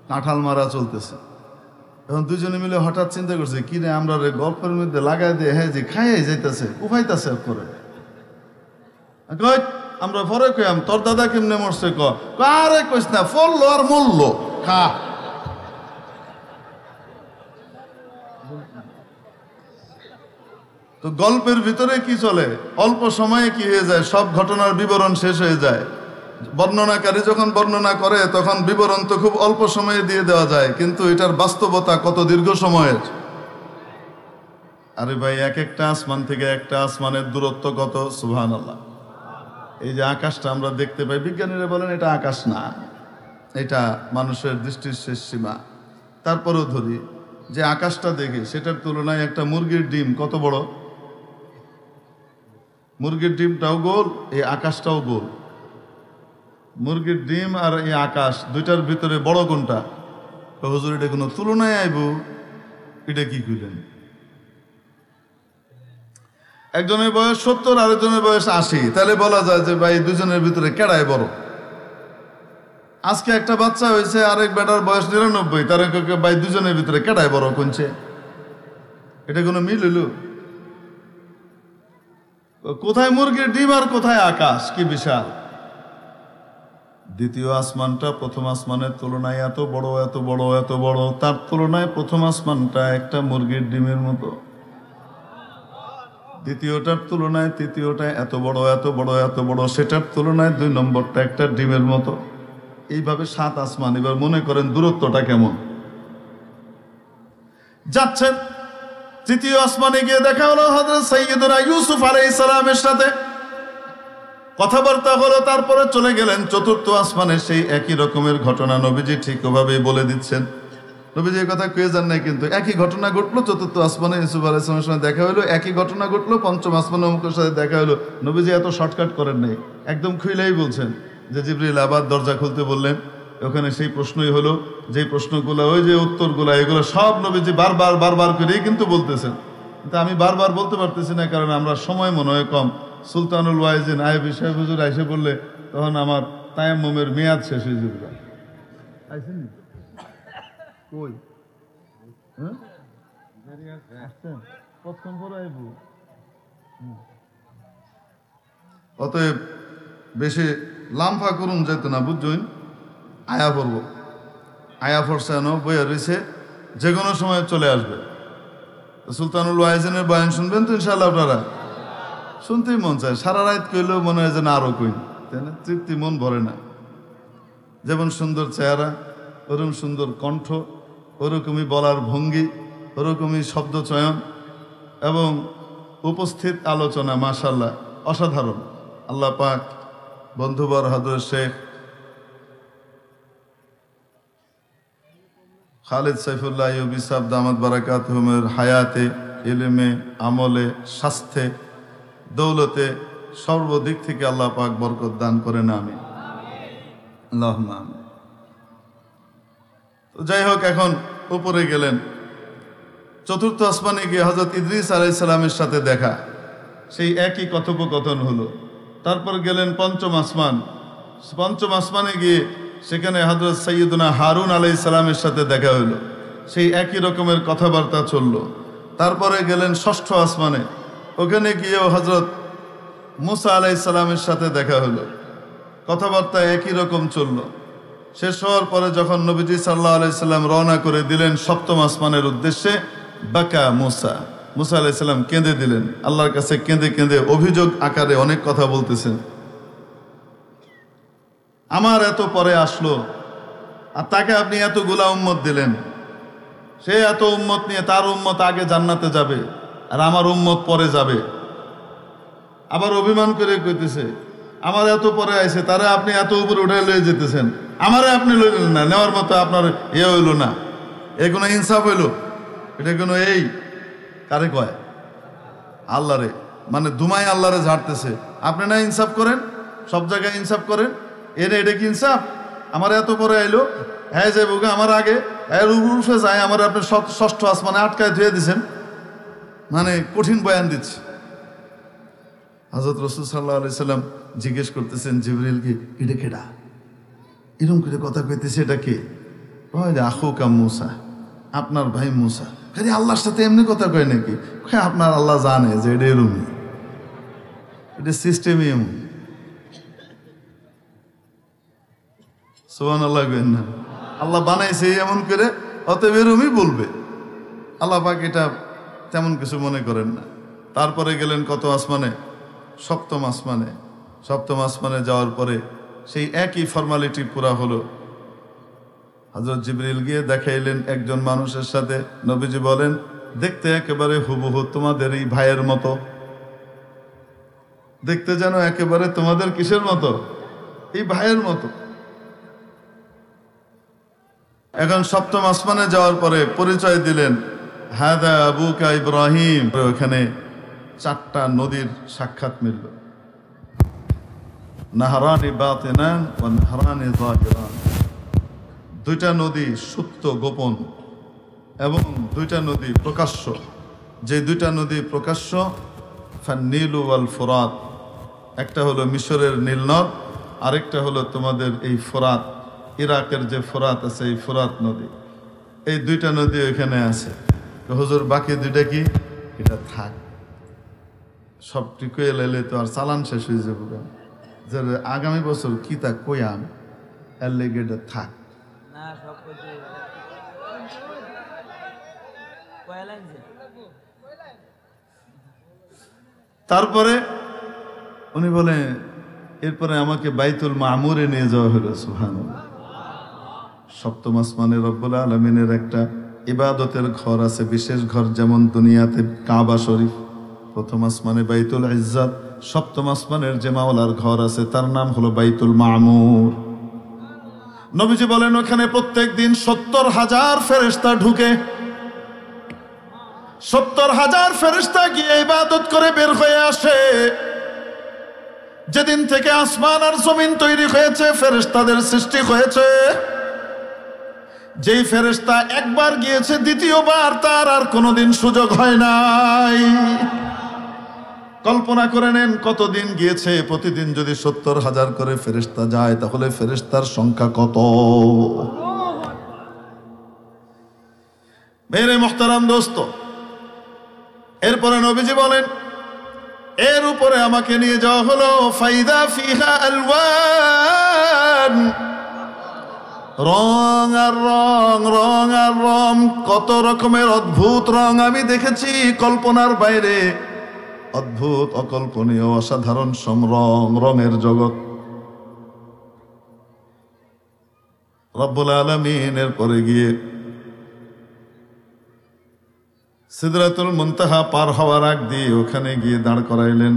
কাঁঠাল মারা চলতেছে। এখন দুজনে মিলে হঠাৎ চিন্তা করছে, কি রে আমরা রে গল্পের মধ্যে লাগাই দিয়ে, হ্যাঁ যে খাইয়ে যাইতেছে, উপাইতেছে করে। আমরা পরে কইম তোর দাদা কেমনে মরছে? আরে কইস না, ফললো আর মরলো, খা। তো গল্পের ভিতরে কি চলে, অল্প সময়ে কি হয়ে যায়, সব ঘটনার বিবরণ শেষ হয়ে যায়। বর্ণনাকারী যখন বর্ণনা করে তখন বিবরণ তো খুব অল্প সময়ে দিয়ে দেওয়া যায়, কিন্তু এটার বাস্তবতা কত দীর্ঘ সময়ের। আরে ভাই, এক একটা আসমান থেকে একটা আসমানের দূরত্ব কত, সুবহানাল্লাহ। এই যে আকাশটা আমরা দেখতে পাই, বিজ্ঞানীরা বলেন এটা আকাশ না, এটা মানুষের দৃষ্টির শেষ সীমা। তারপরেও ধরি যে আকাশটা দেখি, সেটার তুলনায় একটা মুরগির ডিম কত বড়। মুরগির ডিমটাও গোল, এই আকাশটাও গোল। মুরগির ডিম আর এই আকাশ দুইটার ভিতরে বড় কোনটা? হুজুর এটা কোনো তুলনায় আইব? এটা কি কইলেন? একজনের বয়স 70, আরেকজনের বয়স 80, তাহলে বলা যায় যে ভাই দুজনের ভিতরে কেডাই বড়? আজকে একটা বাচ্চা হয়েছে, আরেক বেটার বয়স 99, তার ভাই দুজনের ভিতরে কেডাই বড় কোনছে? এটা কোনো মিল হইল? কোথায় মুরগির ডিম আর কোথায় আকাশ? কি বিশাল! দ্বিতীয় আসমানটা প্রথম আসমানের তুলনায় এত বড় এত বড় এত বড়, তার তুলনায় প্রথম আসমানটা একটা মুরগির ডিমের মতো। দ্বিতীয়টার তুলনায় তৃতীয়টা এত বড় এত বড় এত বড়, সেটার তুলনায় 2 নম্বরটা একটা ডিমের মতো। এইভাবে 7 আসমান। এবার মনে করেন দূরত্বটা কেমন। যাচ্ছেন, তৃতীয় আসমানে গিয়ে দেখা হলো হযরত সাইয়্যিদুনা ইউসুফ আলাইহিস সালামের সাথে, কথাবার্তা হলো। তারপরে চলে গেলেন চতুর্থ আসমানে। সেই একই রকমের ঘটনা নবীজি ঠিক ওভাবেই বলে দিচ্ছেন। নবীজি এই কথা কয়ে যান নাই, কিন্তু একই ঘটনা ঘটলো চতুর্থ আসমানে ইউসুফ আলাইহিস সালামের সঙ্গে দেখা হলো, একই ঘটনা ঘটলো পঞ্চম আসমানে অমুকের সাথে দেখা হলো। নবীজি এত শর্টকাট করেন নাই, একদম খুইলাই বলছেন যে জিবরিল আবার দরজা খুলতে বললেন। ওখানে সেই প্রশ্নই হলো, যে প্রশ্নগুলো, ওই যে উত্তরগুলো, এগুলো সব নবীজি বারবার বারবার করেই কিন্তু বলতেছেন। কিন্তু আমি বারবার বলতে পারতেছি না, কারণ আমরা সময় মনে হয় কম। সুলতানুল ওয়াইজিন আইবি সাহেব হুজুর আইসে বললে তখন আমার তায়াম্মুমের মেয়াদ শেষ হয়ে যাবে। অতএব বেশি লাম্ফা করুন যেত না, বুঝছেন? আয়া পড়ব, আয়া ফরসানো বইয়া রয়েছে, যে কোনো সময় চলে আসবে। সুলতানুল ওয়াইজিনের বয়ান শুনবেন তো ইনশাআল্লাহ আপনারা? শুনতেই মন চায়, সারা রাত কইলেও মনে হয় যে না আরো কই, তাই না? তৃপ্তি মন ভরে না। যেমন সুন্দর চেহারা, ওরকম সুন্দর কণ্ঠ, ওরকমই বলার ভঙ্গি, ওরকমই শব্দ চয়ন এবং উপস্থিত আলোচনা, মাশাআল্লাহ অসাধারণ। আল্লাহ পাক বন্ধুবর হযরত শেখ খালিদ সাইফুল্লাহ আইয়ুবী সাহেব দামাত বারাকাতুহুমের হায়াতে, ইলমে, আমলে, স্বাস্থ্যে, দৌলতে, সর্বদিক থেকে আল্লাহ পাক বরকত দান করেন, আমিন আল্লাহুম্মা আমিন। তো যাই হোক, এখন উপরে গেলেন, চতুর্থ আসমানে গিয়ে হযরত ইদ্রিস আলাইহিস সালামের সাথে দেখা, সেই একই কথোপকথন হলো। তারপর গেলেন পঞ্চম আসমান, পঞ্চম আসমানে গিয়ে সেখানে হযরত সাইয়্যিদুনা হারুন আলাইহিস সালামের সাথে দেখা হলো, সেই একই রকমের কথাবার্তা চলল। তারপরে গেলেন ষষ্ঠ আসমানে, ওখানে গিয়েও হযরত মুসা আলাইহিস সালামের সাথে দেখা হলো, কথাবার্তা একই রকম চলল। শেষ হওয়ার পরে যখন নবীজি সাল্লাল্লাহু আলাইহি সাল্লাম রওনা করে দিলেন সপ্তম আসমানের উদ্দেশ্যে, বাকা মুসা, মুসা আলাইহিস সালাম কেঁদে দিলেন, আল্লাহর কাছে কেঁদে কেঁদে অভিযোগ আকারে অনেক কথা বলতেছেন। আমার এত পরে আসলো, আর তাকে আপনি এতগুলা উম্মত দিলেন, সে এত উম্মত নিয়ে, তার উম্মত আগে জান্নাতে যাবে আর আমার উম্মত পরে যাবে। আবার অভিমান করে কইতেছে, আমার এত পরে আইছে, তারা আপনি এত উপরে উঠে লয়ে যেতেছেন, আমারে আপনি লইলেন না, নেওয়ার মতো আপনার হইল না। এ কোনো ইনসাফ হইল? এটা কোনো এই কারে কয়? আল্লাহরে, মানে দুমাই আল্লাহরে ঝাড়তেছে। আপনি না ইনসাফ করেন, সব জায়গায় ইনসাফ করেন, এটা কি ইনসাফ? আমার এত পরে আইলো, হ্যাঁ যাইব আমার আগে, এর উঠে যায়, আমার আপনি ষষ্ঠ আসমানে আটকায় ধুয়ে দিছেন, মানে কঠিন বয়ান দিচ্ছে। হযরত রাসূল সাল্লাল্লাহু আলাইহি সাল্লাম জিজ্ঞেস করতেছেন জিবরিলকে, এটা কেডা? এরকম করে কথা কইতেছে, এটা কে? ওই আখুকা মুসা, আপনার ভাই মুসা। খালি আল্লাহর সাথে এমনি কথা কয় নাকি? আপনার আল্লাহ জানে যে এটা এরকমই, এটা সিস্টেমই এমন। সুবহানাল্লাহ কইন না? আল্লাহ বানাইছে এমন করে, অতএব এরকমই বলবে। আল্লাহ পাক এটা তেমন কিছু মনে করেন না। তারপরে গেলেন কত আসমানে? সপ্তম আসমানে। সপ্তম আসমানে যাওয়ার পরে সেই একই ফর্মালিটি পুরা হলো। হযরত জিবরিল গিয়ে দেখাইলেন একজন মানুষের সাথে, নবীজি বলেন, দেখতে একেবারে হুবহু তোমাদের এই ভাইয়ের মতো, দেখতে যেন একেবারে তোমাদের কিসের মতো? এই ভাইয়ের মতো। এখন সপ্তম আসমানে যাওয়ার পরে পরিচয় দিলেন, হাদা আবুকা ইব্রাহিম। ওখানে চারটা নদীর সাক্ষাৎ মিলল, নাহরানি বাতিনান ওয়া নাহরানি যাহিরান। দুইটা নদী সুপ্ত গোপন এবং দুইটা নদী প্রকাশ্য। যে দুইটা নদী প্রকাশ্য, ফান্নীলু ওয়াল ফুরাত, একটা হলো মিশরের নীলনদ, আরেকটা হলো তোমাদের এই ফুরাত, ইরাকের যে ফুরাত আছে, এই ফুরাত নদী। এই দুইটা নদী ওইখানে আছে। হুজুর বাকি দুইটা কি? এটা থাক, সব টিকুয়ে লাইলে তো আর চালান শেষ হয়ে যাবো, যে আগামী বছর কি তা কইয়াম, এর লেগে এটা থাক। তারপরে উনি বলে, এরপরে আমাকে বাইতুল মামুরে নিয়ে যাওয়া হলো। সুবহানাল্লাহ। সপ্তম আসমানে রব্বুল আলামিনের একটা ইবাদতের ঘর আছে, বিশেষ ঘর, যেমন দুনিয়াতে কাবা শরীফ। প্রথম আসমানে বাইতুল ইজ্জাত, সপ্তম আসমানের যে মাওলার ঘর আছে তার নাম হলো বাইতুল মামুর। নবীজি বলেন, ওখানে প্রত্যেক দিন ৭০,০০০ ফেরেশতা ঢুকে, ৭০,০০০ ফেরেশতা গিয়ে ইবাদত করে বের হয়ে আসে। যেদিন থেকে আসমান আর জমিন তৈরি হয়েছে, ফেরেশতাদের সৃষ্টি হয়েছে, যেই ফেরেশতা একবার গিয়েছে, দ্বিতীয়বার তার আর কোনোদিন সুযোগ হয় নাই। কল্পনা করে নেন কতদিন গিয়েছে। প্রতিদিন যদি ৭০,০০০ করে ফেরেশতা যায়, তাহলে ফেরেশতার সংখ্যা কত? মেরে মুহতারাম দোস্ত, এরপরে নবীজি বলেন, এর উপরে আমাকে নিয়ে যাওয়া হলো, ফাইদা ফিহা আলওয়ান, রং আর রং, রং আর রং, কত রকমের অদ্ভুত রং আমি দেখেছি কল্পনার বাইরে। অদ্ভুত, অকল্পনীয়, অসাধারণ রং, রঙের জগৎ। রব্বুল আলামিন এরপরে গিয়ে সিদরাতুল মুনতাহা পার হওয়ার আগ দিয়ে ওখানে গিয়ে দাঁড় করাইলেন,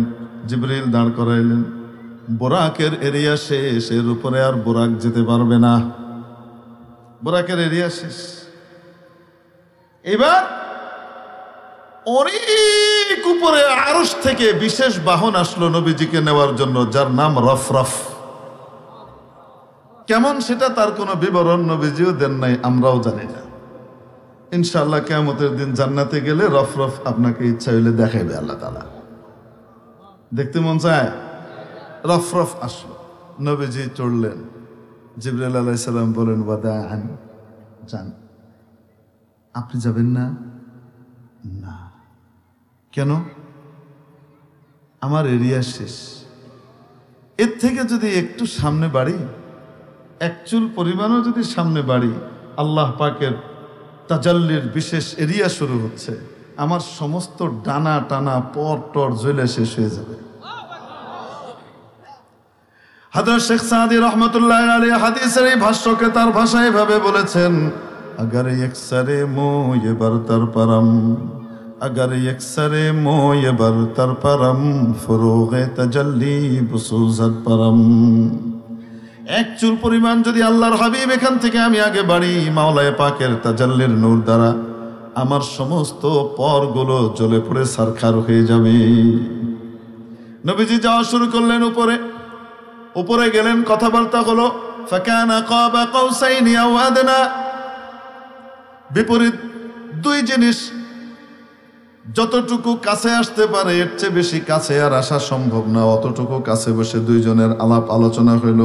জিবরিল দাঁড় করাইলেন। বোরাকের এরিয়া শেষ, এর উপরে আর বোরাক যেতে পারবে না, বোরাকের এরিয়া শেষ। এবার অনেক উপরে আরশ থেকে বিশেষ বাহন আসলো নবীজিকে নেওয়ার জন্য, যার নাম রফরফ। কেমন সেটা তার কোনো বিবরণ নবীজিও দেন নাই, আমরাও জানি না। ইনশাআল্লাহ কিয়ামতের দিন জান্নাতে গেলে রফরফ আপনাকে ইচ্ছা হইলে দেখাইবে আল্লাহ তাআলা। দেখতে মন চায়? রফরফ আসলো, নবীজি চড়লেন। জিবরাইল আলাইহিস সালাম বলেন, ওয়াদাআন, যান। আপনি যাবেন না? না। কেন? আমার এরিয়া শেষ, এর থেকে যদি একটু সামনে বাড়ি, এক চুল পরিমাণও যদি সামনে বাড়ি, আল্লাহ পাকের তাজাল্লির বিশেষ এরিয়া শুরু হচ্ছে, আমার সমস্ত ডানা টানা পর টর জ্বলে শেষ হয়ে যাবে। হযরত শেখ সাদি রহমতুল্লাহ আলাইহি হাদিসের এই ভাষ্যকে তার ভাষায় এভাবে বলেছেন, अगर यकसरे मोय बरतर परम, अगर यकसरे मोय बरतर परम, फुरूगे तजल्ली बुसूजत परम। এক চুল পরিমাণ যদি আল্লাহর হাবিব এখান থেকে আমি আগে বাড়ি, মাওলায়ে পাকের তাজাল্লির নূর দ্বারা আমার সমস্ত পরগুলো জ্বলে পড়ে সারখার হয়ে যাবে। নবীজি যাওয়া শুরু করলেন উপরে। উপরে গেলেন, কথাবার্তা হলো। ফাকানা কাবা কাউসাইনি আও আদনা, বিপরীত দুই জিনিস যতটুকু কাছে আসতে পারে, এর চেয়ে বেশি কাছে আর আসা সম্ভব না। অতটুকু কাছে বসে দুইজনের আলাপ আলোচনা হইল।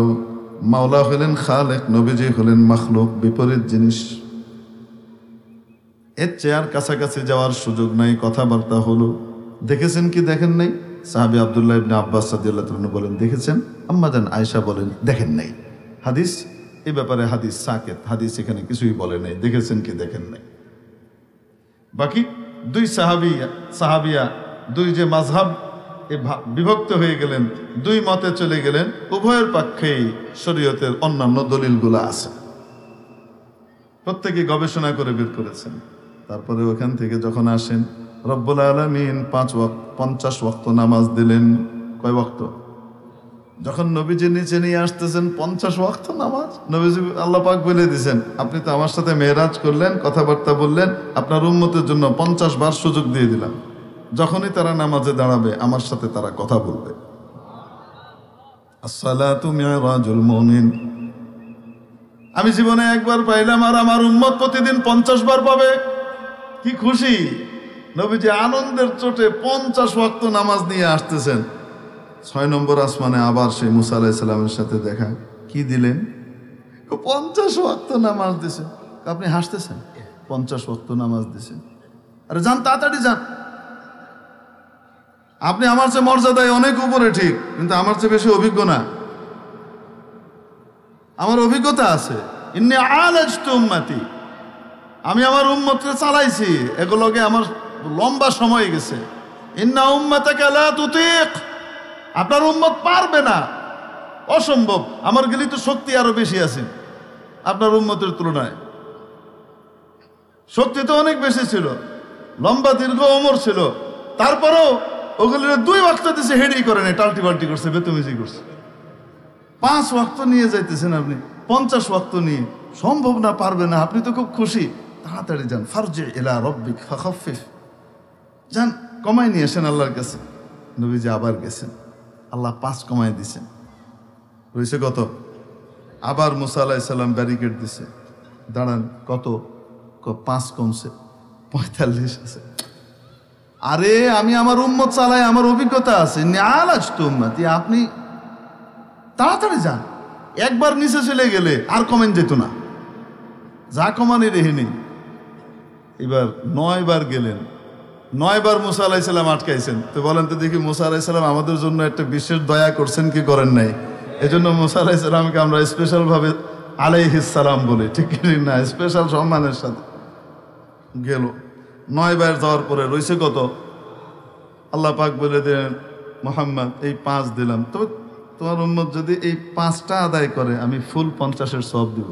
মাওলা হলেন খালেক, নবীজি হলেন মাখলুক, বিপরীত জিনিস। এর চেয়ে আর কাছাকাছি যাওয়ার সুযোগ নাই। কথাবার্তা হলো। দেখেছেন কি দেখেন নাই? সাহাবী আব্দুল্লাহ ইবনে আব্বাস রাদিয়াল্লাহু তাআলা বলেন দেখেছেন, আম্মা জান আয়েশা বলেন দেখেন নাই। হাদিস এই ব্যাপারে হাদিস সাকেত, হাদিস এখানে কিছুই বলে নাই, দেখেছেন কি দেখেন নাই। বাকি দুই সাহাবিয়া দুই যে মাযহাব বিভক্ত হয়ে গেলেন, দুই মতে চলে গেলেন। উভয়ের পক্ষেই শরীয়তের অন্যান্য দলিলগুলো আছে, প্রত্যেকে গবেষণা করে বের করেছেন। তারপরে ওখান থেকে যখন আসেন, রব্বুল আলামিন 50 ওয়াক্ত নামাজ দিলেন। কয় ওয়াক্ত? যখন নবীজি নিচে নিয়ে আসতেছেন 50 ওয়াক্ত নামাজ, নবীজি আল্লাহ পাক বলে দিয়েছেন, আপনি তো আমার সাথে মেরাজ করলেন, কথাবার্তা বললেন, আপনার উম্মতের জন্য 50 বার সুযোগ দিয়ে দিলাম। যখনই তারা নামাজে দাঁড়াবে আমার সাথে তারা কথা বলবে। আসসালাতু মিরাজুল মুমিন। আমি জীবনে একবার পাইলাম, আর আমার উম্মত প্রতিদিন 50 বার পাবে। কি খুশি! নবীজি আনন্দের চোটে 50 ওয়াক্ত নামাজ নিয়ে আসতেছেন। 6 নম্বর আসমানে আবার সেই মুসা আলাইহিস সালামের সাথে দেখা। কি দিলেন? 50 ওয়াক্ত নামাজ দিছেন। আপনি হাসতেছেন? 50 ওয়াক্ত নামাজ দিছেন। আরে যান, তাড়াতাড়ি যান। আপনি আমার চেয়ে মর্যাদায় অনেক উপরে, ঠিক, কিন্তু আমার চেয়ে বেশি অভিজ্ঞ না। আমার অভিজ্ঞতা আছে। ইন্নী আলাজতু উম্মতি, আমি আমার উম্মতকে চালাইছি, এগুলোকে আমার লম্বা সময় গেছে। ইন্না উম্মাতাকা লা তুতিক, আপনার উম্মত পারবে না, অসম্ভব। আমার গেলি তো শক্তি আরো বেশি আছে আপনার উম্মতের তুলনায়। শক্তি তো অনেক বেশি ছিল, লম্বা দীর্ঘ ওমর ছিল, তারপরেও ওগুলির 2 ওয়াক্ত দিছে, হেডি করে নেই, টাল্টি বাল্টি করছে, বেতমিজি করছে। 5 ওয়াক্ত নিয়ে যাইতেছেন আপনি, 50 ওয়াক্ত নিয়ে। সম্ভব না, পারবে না। আপনি তো খুব খুশি, তাড়াতাড়ি যান। ফারজি ইলা রব্বিক ফাখাফিফ, যান, কমাই নিয়ে আসেন আল্লাহর কাছে। নবীজি আবার গেছেন, আল্লাহ 5 কমাই দিছেন। রয়েছে কত? আবার মুসা আলাইহিস সালাম ব্যারিকেড দিছে, দাঁড়ান। কত? 5 কমছে, 45 আছে। আরে আমি আমার উম্মত চালাই, আমার অভিজ্ঞতা আছে। নিআলাজতু উম্মতি, আপনি তাড়াতাড়ি যান। একবার নিচে চলে গেলে আর কমেন যেত না, যা কমানি রেহেনি। এবার 9 বার গেলেন, 9 বার মুসা আলাইহিস সালাম আটকাইছেন। তো বলেন তো দেখি, মুসা আলাইহিস সালাম আমাদের জন্য একটা বিশেষ দয়া করছেন কি করেন নাই? এজন্য মুসা আলাইহিস সালামকে আমরা স্পেশাল ভাবে আলাইহিস সালাম বলি, ঠিক না? স্পেশাল সম্মানের সাথে গেল। 9 বার যাওয়ার পরে রইছে কত? আল্লাহ পাক বলে দিলেন, মুহাম্মদ এই 5 দিলাম, তবে তোমার উম্মত যদি এই 5টা আদায় করে আমি ফুল 50-এর সওয়াব দিব।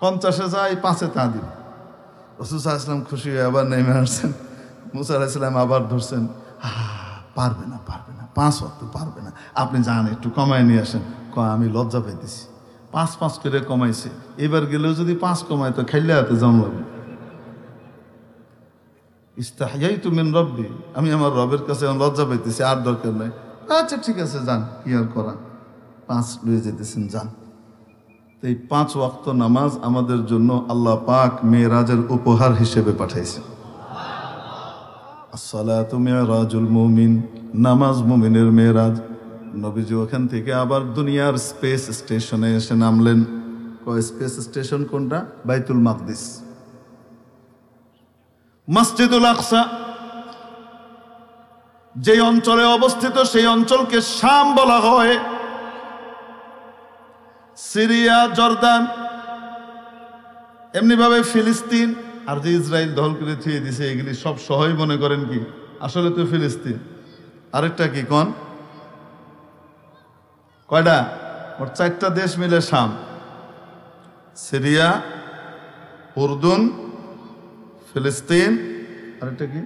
50-এ যায়, 5-এ তা দিব। রাসূল সাল্লাল্লাহু আলাইহি ওয়াসাল্লাম খুশি হয়ে আবার নেমে আসছেন। মুসা আলাইহিস সালাম আবার ধরছেন, পারবে না 5 ওয়াক্ত পারবে না, আপনি যান একটু কমায় নিয়ে আসেন। আমি লজ্জা পাইতেছি, 5 করে কমাইছে, এবার গেলেও যদি 5 কমায় তো খাইলে হাতে জম লাগবে। ইস্তাহইয়াইতু মিন রব্বি, আমি আমার রবের কাছে লজ্জা পাইতেছি, আর দরকার নাই। আচ্ছা ঠিক আছে যান, কি আর করা, 5 লয়ে যেতেছেন, যান। তো এই 5 ওয়াক্ত নামাজ আমাদের জন্য আল্লাহ পাক মেরাজের উপহার হিসেবে পাঠাইছে। আসসালাতু মিরাজুল মুমিন, নামাজ মুমিনের মেরাজ। নবীজি ওখান থেকে আবার দুনিয়ার স্পেস স্টেশনে এসে নামলেন। স্পেস স্টেশন কোনটা? বাইতুল মাকদিস, মসজিদুল আকসা যে অঞ্চলে অবস্থিত, সেই অঞ্চলকে শাম বলা হয়। সিরিয়া, জর্দান, এমনি ভাবে ফিলিস্তিন, আর যে ইসরায়েল দখল করে থুয়ে দিছে, এগুলি সব সহই মনে করেন কি আসলে তো ফিলিস্তিন। আরেকটা কি কোন? কয়টা? ওর 4টা দেশ মিলে শাম। সিরিয়া, উর্দুন, ফিলিস্তিন, আরেকটা কি?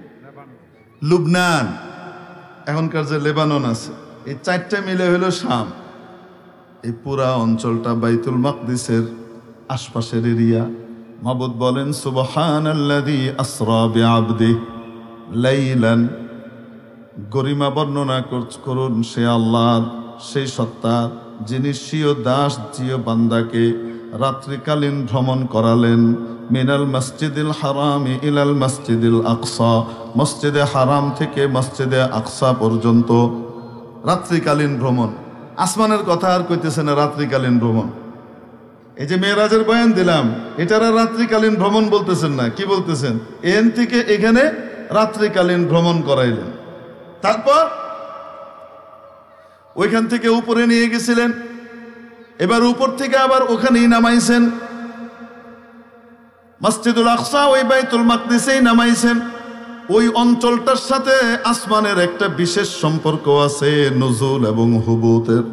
লুবনান, এখনকার যে লেবানন আছে, এই 4টা মিলে হলো শাম। এই পুরা অঞ্চলটা বাইতুল মাকদিসের আশপাশের এরিয়া। মাবুদ বলেন, সুবহানাল্লাযী আসরা বিআবদিহি লাইলান, গরিমা বর্ণনা করুন সে আল্লাহর, সেই সত্তা যিনি স্বীয় দাস জিও বান্দাকে রাত্রিকালীন ভ্রমণ করালেন। মিনাল মসজিদিল হারামি ইলাল মসজিদিল আকসা, মসজিদে হারাম থেকে মসজিদে আকসা পর্যন্ত রাত্রিকালীন ভ্রমণ। আসমানের কথা আর কইতেছে না, রাত্রিকালীন ভ্রমণ। এই যে মেরাজের বয়ান দিলাম, এটারা রাত্রিকালীন ভ্রমণ বলতেছেন না, কি বলতেছেন? এন থেকে এখানে রাত্রিকালীন ভ্রমণ করাইলেন। তারপর ওইখান থেকে উপরে নিয়ে গেছিলেন, এবার উপর থেকে আবার ওখানেই নামাইছেন। মসজিদুল আকসা ওই বাইতুল মাকদিসেই নামাইছেন। ওই অঞ্চলটার সাথে আসমানের একটা বিশেষ সম্পর্ক আছে, নুজুল এবং হুবুতের।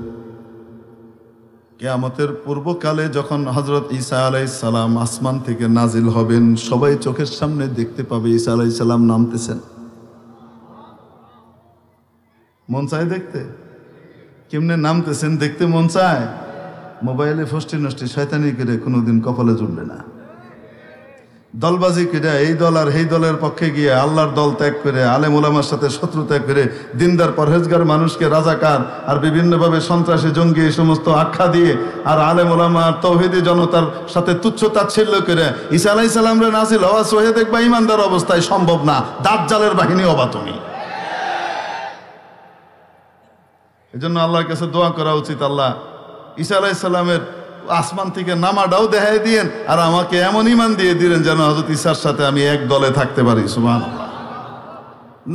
কিয়ামতের পূর্বকালে যখন হযরত ঈসা আলাইহিস সালাম আসমান থেকে নাজিল হবেন, সবাই চোখের সামনে দেখতে পাবে ঈসা আলাইহিস সালাম নামতেছেন। মন চায় দেখতে? কেমনে নামতেছেন দেখতে মন চায়? মোবাইলে ফষ্টি নষ্টি শয়তানি করে কোনোদিন কপালে জুটবে না। দলবাজি করে এই দল আর এই দলের পক্ষে গিয়ে আল্লাহর দল ত্যাগ করে, আলেম ওলামার সাথে শত্রু ত্যাগ করে, দিনদার পরহেজগার মানুষকে রাজাকার আর বিভিন্নভাবে সন্ত্রাসী জঙ্গি এই সমস্ত আখ্যা দিয়ে, আর আলেম ওলামা আর তৌহিদি জনতার সাথে তুচ্ছ তাচ্ছিল্য করে ঈসা আলাইহিস সালামরে নাজিল হওয়া সহে দেখবা ইমানদার অবস্থায় সম্ভব না। দাজ্জালের বাহিনী হবা তুমি। এজন্য আল্লাহর কাছে দোয়া করা উচিত, আল্লাহ ঈসা আলাইহিস সালামের আসমান থেকে নামাটাও দেখাই দিয়েন, আর আমাকে এমন ইমান দিয়ে দিলেন যেন হযরত ঈসার সাথে আমি এক দলে থাকতে পারি। সুবহানাল্লাহ।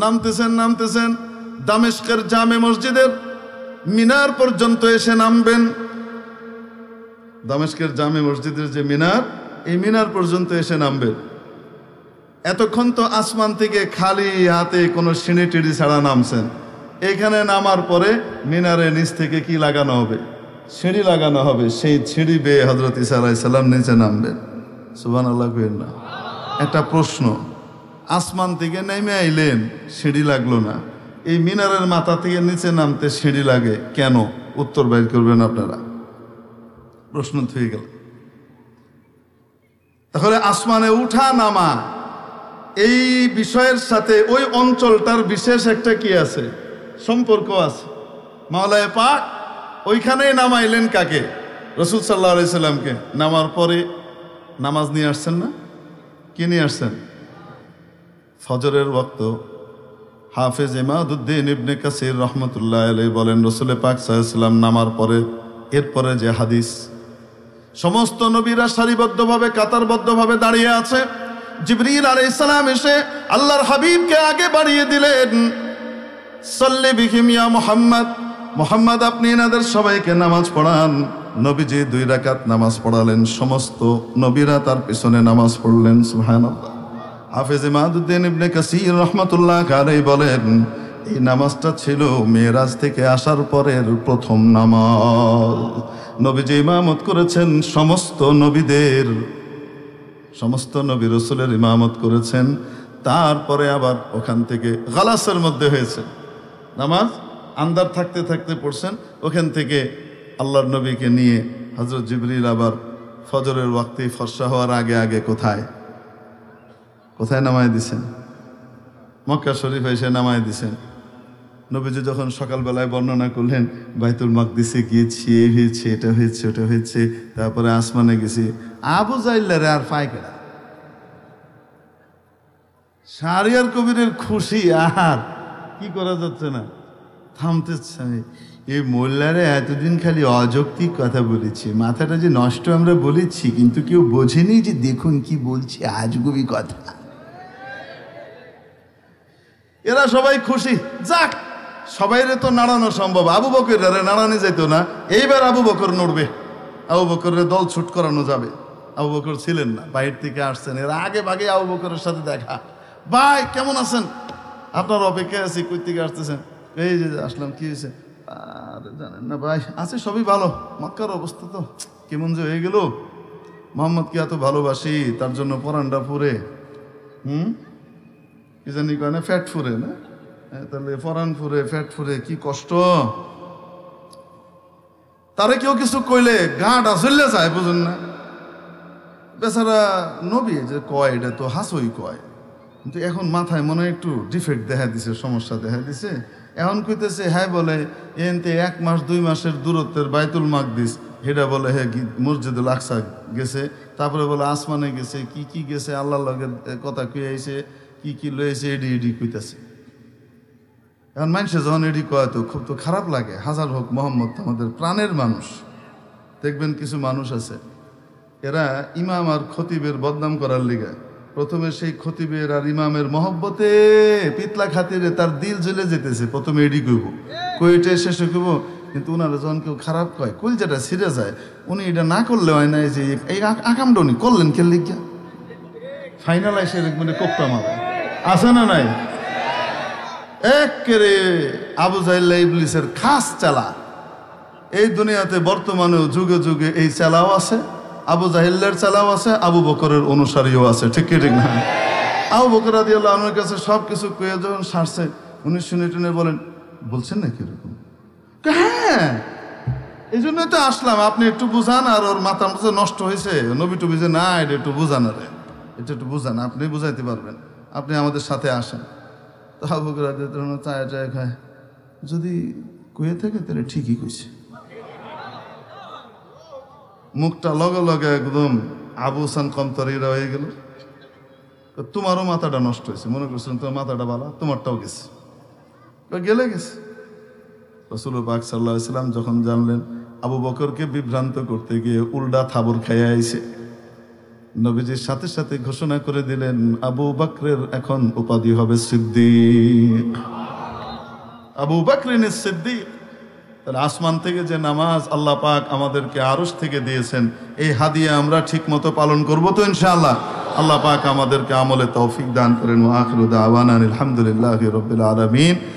নামতেছেন দামেস্কের জামে মসজিদের মিনার পর্যন্ত এসে নামবেন। দামেস্কের জামে মসজিদের যে মিনার, এই মিনার পর্যন্ত এসে নামবেন। এতক্ষণ তো আসমান থেকে খালি হাতে কোনো সিঁড়ি টিড়ি ছাড়া নামছেন। এখানে নামার পরে মিনারের নিচ থেকে কি লাগানো হবে? সিঁড়ি লাগানো হবে। সেই সিঁড়ি বেয়ে হযরত ঈসা আলাইহিস সালাম নিচে নামবেন। সুবহানাল্লাহ কইেন না? একটা প্রশ্ন, আসমান থেকে নেমে আইলেন, সিঁড়ি লাগলো না, এই মিনারের মাথা থেকে নিচে নামতে সিঁড়ি লাগে কেন? উত্তর বাইর করবেন আপনারা। প্রশ্ন থেকে গেল। তাহলে আসমানে উঠা নামা এই বিষয়ের সাথে ওই অঞ্চলটার বিশেষ একটা কি আছে? সম্পর্ক আছে। মাওলায়ে পাক ওইখানেই নামাইলেন কাকে? রাসূল সাল্লাল্লাহু আলাইহি সাল্লামকে। নামার পরে নামাজ নিয়ে আসছেন না? কি নিয়ে আসছেন? ফজরের ওয়াক্ত। হাফেজ ইমাদউদ্দিন ইবনে কাসির রাহমাতুল্লাহি আলাইহি বলেন, রাসূল পাক সাল্লাল্লাহু আলাইহি সাল্লাম নামার পরে এরপরে যে হাদিস, সমস্ত নবীরা সারিবদ্ধভাবে কাতারবদ্ধভাবে দাঁড়িয়ে আছে। জিবরিল আলাইহিস সালাম এসে আল্লাহর হাবিবকে আগে বাড়িয়ে দিলেন। সাল্লি বিহিম ইয়া মুহাম্মদ, মুহাম্মদ আপনি এনাদের সবাইকে নামাজ পড়ান। নবীজি 2 রাকাত নামাজ পড়ালেন, সমস্ত নবীরা তার পিছনে নামাজ পড়লেন। সুবহানাল্লাহ। হাফেজ ইমাদউদ্দিন ইবনে কাসির রাহমাতুল্লাহ আলাইহি বলেন, এই নামাজটা ছিল মেরাজ থেকে আসার পরের প্রথম নামাজ। নবীজি ইমামত করেছেন সমস্ত নবীদের, সমস্ত নবী রাসূলের ইমামত করেছেন। তারপরে আবার ওখান থেকে গালাসের মধ্যে হয়েছে নামাজ, আন্দার থাকতে থাকতে পড়ছেন। ওখান থেকে আল্লাহর নবীকে নিয়ে হযরত জিবরিল আবার ফজরের ওয়াক্তে ফর্সা হওয়ার আগে আগে কোথায় কোথায় নামায় দিছেন? মক্কা শরীফে এসে নামায় দিছেন। নবীজি যখন সকালবেলায় বর্ণনা করলেন, বাইতুল মাকদিসে গিয়েছি, এই হয়েছে, এটা হয়েছে, ওটা হয়েছে, তারপরে আসমানে গেছি। আবু জাইল্লারে আর ফায়কেরা শাহরিয়ার কবিরের খুশি আর কি করা যাচ্ছে না, থামতেছে। এই মোল্লারে এতদিন খালি অযৌক্তিক কথা বলেছি, মাথাটা যে নষ্ট আমরা বলেছি, কিন্তু কেউ বোঝেনি যে দেখুন কি বলছে, আজগুবি কথা। এরা সবাই খুশি, যাক সবাইরে তো নাড়ানো সম্ভব। আবু বকর নাড়ানো যেত না, এইবার আবু বকর নড়বে, আবু বকরের দল ছুট করানো যাবে। আবু বকর ছিলেন না, বাইরে থেকে আসছেন। এরা আগে ভাগে আবু বকরের সাথে দেখা। ভাই কেমন আছেন? আপনার অপেক্ষায় আছি। কই থেকে আসতেছেন? এই যে আসলাম। কি হয়েছে? আরে জানেন না ভাই, আছে সবই ভালো। মক্কার অবস্থা তো কেমন যে হয়ে গেল। মোহাম্মদকে এত ভালোবাসি, তার জন্য পরানটা ফুরে, কি জানি কয় না, ফ্যাট ফুরে না? তাহলে পরান ফুরে, ফ্যাট ফুরে, কি কষ্ট। তারে কেউ কিছু কইলে গাঁটা জ্বললে যায়, বুঝুন না? বেচারা নবী যে কয়, এটা তো হাসই কয়, কিন্তু এখন মাথায় মনে হয় একটু ডিফেক্ট দেখা দিছে, সমস্যা দেখা দিছে। এখন কইতেছে, হ্যাঁ বলে এনতে 1 মাস 2 মাসের দূরত্বের বাইতুল মাকদিস, এটা বলে হ্যাঁ মসজিদুল আকসা গেছে, তারপরে বলে আসমানে গেছে, কি কি গেছে, আল্লাহর লগে কথা কই আইছে, কি কি লয়েছে, এডি এডি কইতাছে। এখন মানুষে যখন এডি কয় তো খুব তো খারাপ লাগে। হাজার হোক, মোহাম্মদ তো আমাদের প্রাণের মানুষ। দেখবেন কিছু মানুষ আছে, এরা ইমাম আর খতিবের বদনাম করার লিগে প্রথমে সেই খতিবের আর ইমামের মহব্বতে পিতলা খাতিরে তার দিল জ্বলে যেতেছে, প্রথমে এডি কইব, কইটা শেষে কইব। কিন্তু ওনারা যখন কেউ খারাপ কয়, কইল যেটা ছিঁড়ে যায়, উনি এটা না করলে হয় না, যে এই আকামটা উনি করলেন খেললে গিয়া ফাইনাল এসে মানে কোপটা মারে, আছে না নাই? একেবারে আবু জাহেল ইবলিসের খাস চালা। এই দুনিয়াতে বর্তমানেও যুগে যুগে এই চালাও আছে, আবু জাহেলের চালাও আছে, আবু বকরের অনুসারীও আছে। ঠিক কি ঠিক না? আবু বকর রাদিয়াল্লাহু আনহুর কাছে সব কিছু কয়ে যখন সারছে, উনি শুনে টুনে বলেন, বলছেন নাকি এরকম? হ্যাঁ, এই জন্যই তো আসলাম, আপনি একটু বুঝান। আর ওর মাথা মাথা নষ্ট হয়েছে, নবী টুবি যে না, এটা একটু বুঝান, আরে এটা একটু বুঝান, আপনি বুঝাইতে পারবেন, আপনি আমাদের সাথে আসেন। তো আবু বকর রাদিয়াল্লাহু আনহু চায় চায় খায়, যদি কয়ে থাকে তাহলে ঠিকই কইছে। মুখটা লগে লগে একদম আবু সান কমতরিরা হয়ে গেল। তোমারও মাথাটা নষ্ট হয়েছে, মনে করছেন তোমার মাথাটা ভালো, তোমারটাও গেছে, গেলে গেছে। রাসূল পাক সাল্লাল্লাহু আলাইহি সাল্লাম যখন জানলেন আবু বকরকে বিভ্রান্ত করতে গিয়ে উল্টা থাবর খাইয়া আইছে, নবীজির সাথে সাথে ঘোষণা করে দিলেন, আবু বকরের এখন উপাধি হবে সিদ্দিক। আবু বকরিন সিদ্দিক। তাহলে আসমান থেকে যে নামাজ আল্লাহ পাক আমাদেরকে আরশ থেকে দিয়েছেন, এই হাদিয়া আমরা ঠিক মতো পালন করবো তো ইনশাআল্লাহ। আল্লাহ পাক আমাদেরকে আমলে তৌফিক দান করেন। ওয়া আখিরু দাওয়ানা আলহামদুলিল্লাহি রাব্বিল আলামিন।